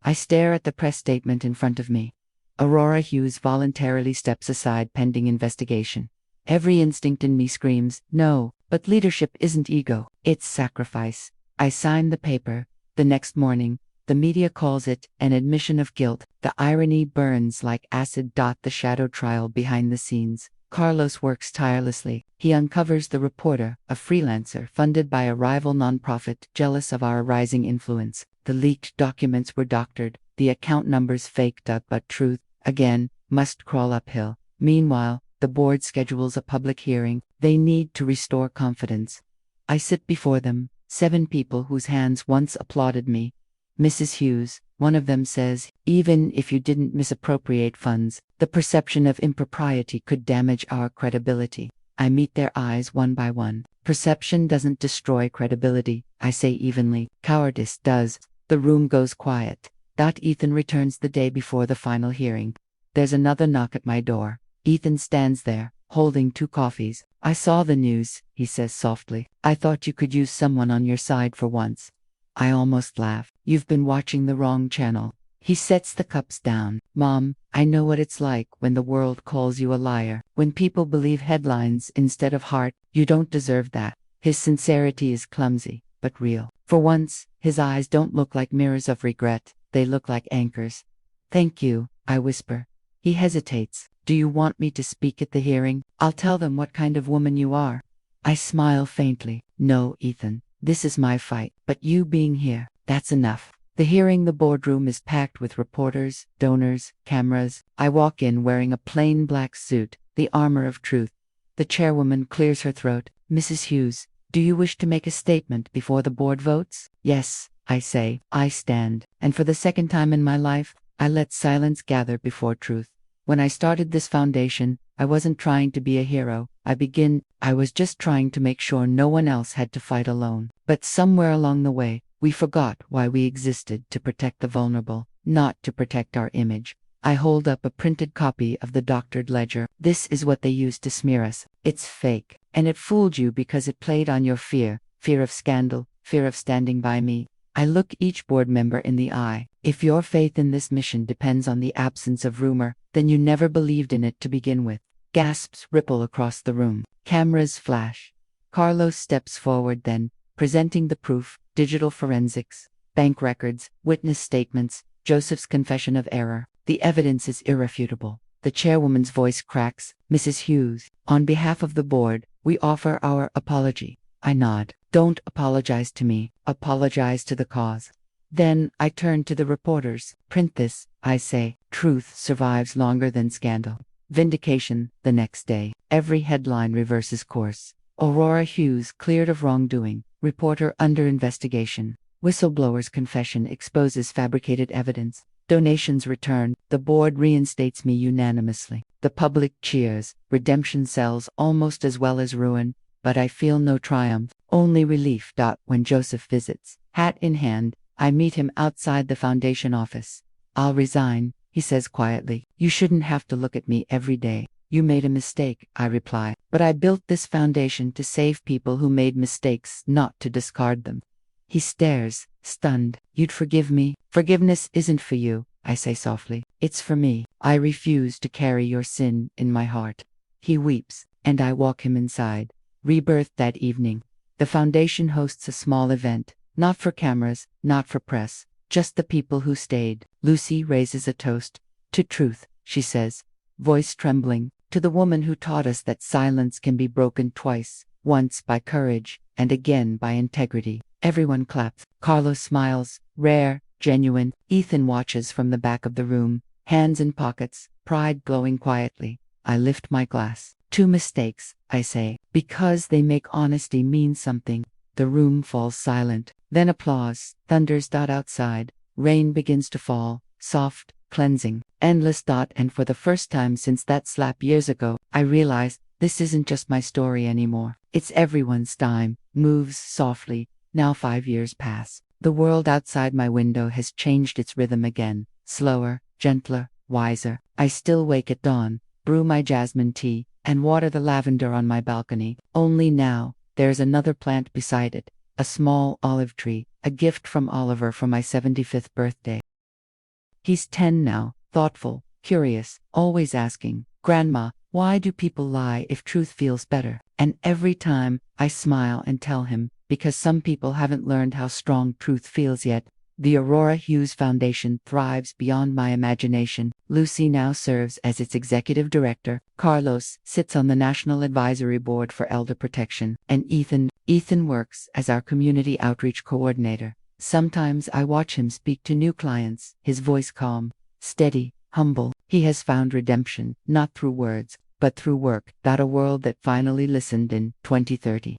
I stare at the press statement in front of me. Aurora Hughes voluntarily steps aside pending investigation. Every instinct in me screams, no, but leadership isn't ego, it's sacrifice. I sign the paper. The next morning, the media calls it an admission of guilt. The irony burns like acid. The shadow trial behind the scenes. Carlos works tirelessly. He uncovers the reporter, a freelancer funded by a rival nonprofit jealous of our rising influence. The leaked documents were doctored, the account numbers faked up, but truth, again, must crawl uphill. Meanwhile, the board schedules a public hearing. They need to restore confidence. I sit before them, 7 people whose hands once applauded me. Mrs. Hughes, One of them says, even if you didn't misappropriate funds, the perception of impropriety could damage our credibility. I meet their eyes one by one. Perception doesn't destroy credibility, I say evenly. Cowardice does. The room goes quiet. Ethan returns the day before the final hearing. There's another knock at my door. Ethan stands there, holding 2 coffees. I saw the news, he says softly. I thought you could use someone on your side for once. I almost laugh. You've been watching the wrong channel. He sets the cups down. Mom, I know what it's like when the world calls you a liar. When people believe headlines instead of heart, you don't deserve that. His sincerity is clumsy, but real. For once, his eyes don't look like mirrors of regret. They look like anchors. Thank you, I whisper. He hesitates. Do you want me to speak at the hearing? I'll tell them what kind of woman you are. I smile faintly. No, Ethan, this is my fight. But you being here, that's enough. The boardroom is packed with reporters, donors, cameras. I walk in wearing a plain black suit, the armor of truth. The chairwoman clears her throat. Mrs. Hughes, do you wish to make a statement before the board votes? Yes, I say. I stand. And for the second time in my life, I let silence gather before truth. When I started this foundation, I wasn't trying to be a hero. I was just trying to make sure no one else had to fight alone. But somewhere along the way, we forgot why we existed: to protect the vulnerable, not to protect our image. I hold up a printed copy of the doctored ledger. This is what they used to smear us. It's fake. And it fooled you because it played on your fear of scandal, fear of standing by me. I look each board member in the eye. If your faith in this mission depends on the absence of rumor, then you never believed in it to begin with. Gasps ripple across the room. Cameras flash. Carlos steps forward then, presenting the proof: digital forensics, bank records, witness statements, Joseph's confession of error. The evidence is irrefutable. The chairwoman's voice cracks. Mrs. Hughes, on behalf of the board, we offer our apology. I nod. Don't apologize to me. Apologize to the cause. Then I turn to the reporters. Print this, I say. Truth survives longer than scandal. Vindication. The next day, every headline reverses course. Aurora Hughes cleared of wrongdoing. Reporter under investigation. Whistleblower's confession exposes fabricated evidence. Donations return. The board reinstates me unanimously. The public cheers. Redemption sells almost as well as ruin. But I feel no triumph, only relief. When Joseph visits, hat in hand, I meet him outside the foundation office. I'll resign, he says quietly. You shouldn't have to look at me every day. You made a mistake, I reply. But I built this foundation to save people who made mistakes, not to discard them. He stares, stunned. You'd forgive me? Forgiveness isn't for you, I say softly. It's for me. I refuse to carry your sin in my heart. He weeps, and I walk him inside. Rebirth that evening. The foundation hosts a small event, not for cameras, not for press, just the people who stayed. Lucy raises a toast. To truth, she says, voice trembling, to the woman who taught us that silence can be broken twice, once by courage, and again by integrity. Everyone claps. Carlos smiles, rare, genuine. Ethan watches from the back of the room, hands in pockets, pride glowing quietly. I lift my glass. 2 mistakes, I say, because they make honesty mean something. The room falls silent. Then applause thunders. Outside, rain begins to fall, soft, cleansing, endless. And for the first time since that slap years ago, I realize this isn't just my story anymore. It's everyone's time. Moves softly. Now 5 years pass. The world outside my window has changed its rhythm again. Slower, gentler, wiser. I still wake at dawn, brew my jasmine tea, and water the lavender on my balcony. Only now, there's another plant beside it, a small olive tree, a gift from Oliver for my 75th birthday. He's 10 now, thoughtful, curious, always asking, Grandma, why do people lie if truth feels better? And every time, I smile and tell him, because some people haven't learned how strong truth feels yet. The Aurora Hughes Foundation thrives beyond my imagination. Lucy now serves as its executive director. Carlos sits on the National Advisory Board for Elder Protection. And Ethan works as our community outreach coordinator. Sometimes I watch him speak to new clients, his voice calm, steady, humble. He has found redemption, not through words, but through work. A world that finally listened in 2030.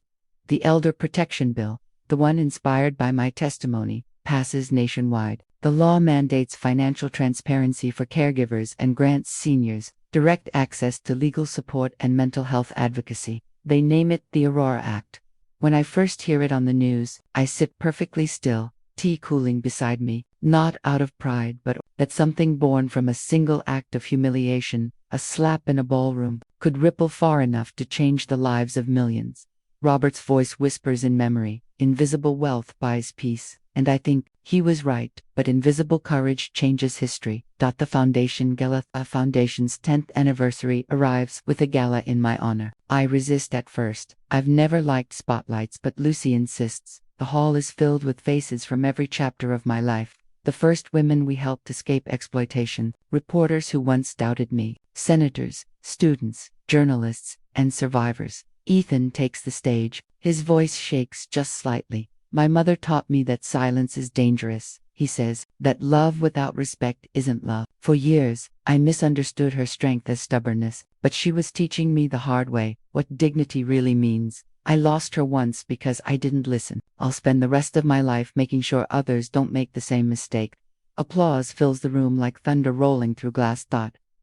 The Elder Protection Bill, the one inspired by my testimony, passes nationwide. The law mandates financial transparency for caregivers and grants seniors direct access to legal support and mental health advocacy. They name it the Aurora Act. When I first hear it on the news, I sit perfectly still, tea cooling beside me, not out of pride, but that something born from a single act of humiliation, a slap in a ballroom, could ripple far enough to change the lives of millions. Robert's voice whispers in memory, invisible wealth buys peace, and I think he was right, but invisible courage changes history. The Foundation's 10th anniversary arrives with a gala in my honor. I resist at first. I've never liked spotlights, but Lucy insists. The hall is filled with faces from every chapter of my life. The first women we helped escape exploitation, reporters who once doubted me, senators, students, journalists, and survivors. Ethan takes the stage. His voice shakes just slightly. My mother taught me that silence is dangerous, he says, that love without respect isn't love. For years, I misunderstood her strength as stubbornness, but she was teaching me the hard way what dignity really means. I lost her once because I didn't listen. I'll spend the rest of my life making sure others don't make the same mistake. Applause fills the room like thunder rolling through glass.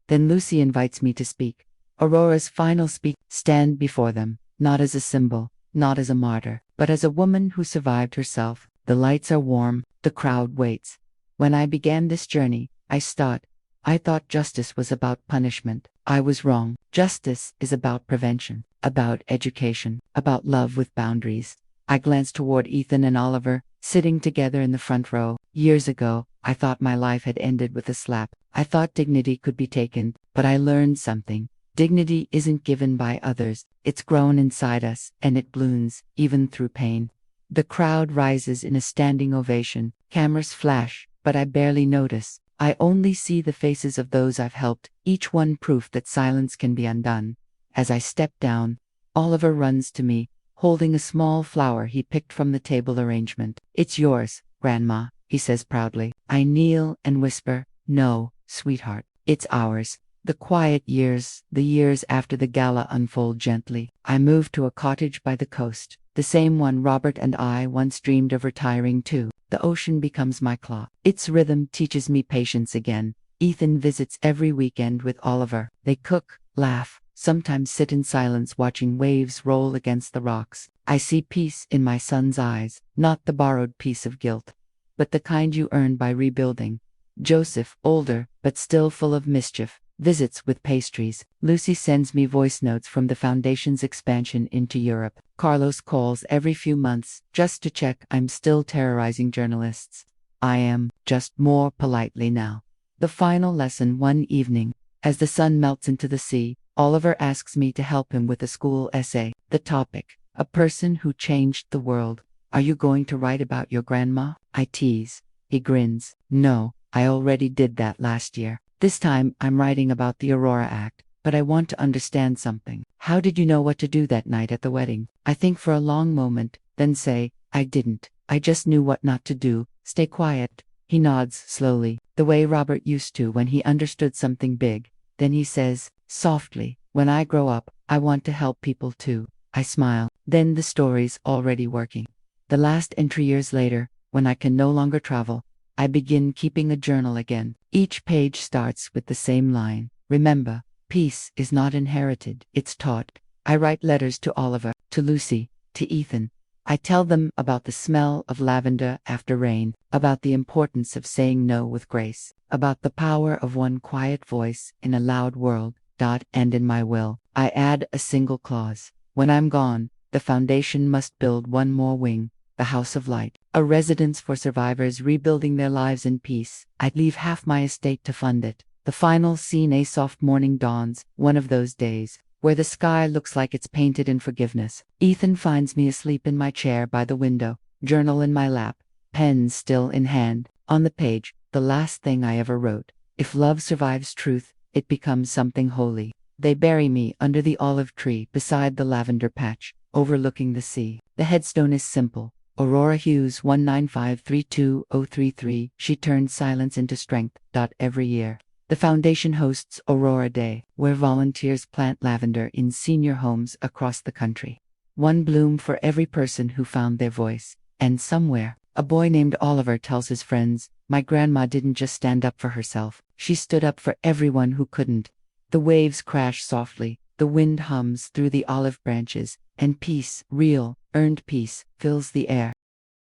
Then Lucy invites me to speak. Aurora's final speech. Stand before them, not as a symbol, not as a martyr, but as a woman who survived herself. The lights are warm, the crowd waits. When I began this journey, I thought justice was about punishment. I was wrong. Justice is about prevention, about education, about love with boundaries. I glanced toward Ethan and Oliver, sitting together in the front row. Years ago, I thought my life had ended with a slap. I thought dignity could be taken, but I learned something. Dignity isn't given by others, it's grown inside us, and it blooms, even through pain. The crowd rises in a standing ovation, cameras flash, but I barely notice. I only see the faces of those I've helped, each one proof that silence can be undone. As I step down, Oliver runs to me, holding a small flower he picked from the table arrangement. It's yours, Grandma, he says proudly. I kneel and whisper, no, sweetheart, it's ours. The quiet years, the years after the gala unfold gently. I move to a cottage by the coast, the same one Robert and I once dreamed of retiring to. The ocean becomes my clock. Its rhythm teaches me patience again. Ethan visits every weekend with Oliver. They cook, laugh, sometimes sit in silence watching waves roll against the rocks. I see peace in my son's eyes, not the borrowed peace of guilt, but the kind you earn by rebuilding. Joseph, older, but still full of mischief, visits with pastries. Lucy sends me voice notes from the Foundation's expansion into Europe. Carlos calls every few months, just to check I'm still terrorizing journalists. I am, just more politely now. The final lesson one evening. As the sun melts into the sea, Oliver asks me to help him with a school essay. The topic, a person who changed the world. Are you going to write about your grandma? I tease. He grins. No, I already did that last year. This time, I'm writing about the Aurora Act, but I want to understand something. How did you know what to do that night at the wedding? I think for a long moment, then say, I didn't. I just knew what not to do. Stay quiet. He nods slowly, the way Robert used to when he understood something big. Then he says, softly, when I grow up, I want to help people too. I smile. Then the story's already working. The last entry years later, when I can no longer travel, I begin keeping a journal again. Each page starts with the same line. Remember, peace is not inherited, it's taught. I write letters to Oliver, to Lucy, to Ethan. I tell them about the smell of lavender after rain, about the importance of saying no with grace, about the power of one quiet voice in a loud world. And in my will, I add a single clause. When I'm gone, the Foundation must build one more wing. The House of Light, a residence for survivors rebuilding their lives in peace. I'd leave half my estate to fund it. The final scene. A soft morning dawns, one of those days, where the sky looks like it's painted in forgiveness. Ethan finds me asleep in my chair by the window, journal in my lap, pen still in hand. On the page, the last thing I ever wrote. If love survives truth, it becomes something holy. They bury me under the olive tree beside the lavender patch, overlooking the sea. The headstone is simple. Aurora Hughes 19532-033. She turned silence into strength. Every year, the Foundation hosts Aurora Day, where volunteers plant lavender in senior homes across the country. One bloom for every person who found their voice. And somewhere, a boy named Oliver tells his friends, My grandma didn't just stand up for herself, she stood up for everyone who couldn't. The waves crash softly, the wind hums through the olive branches, and peace, real, earned peace, fills the air.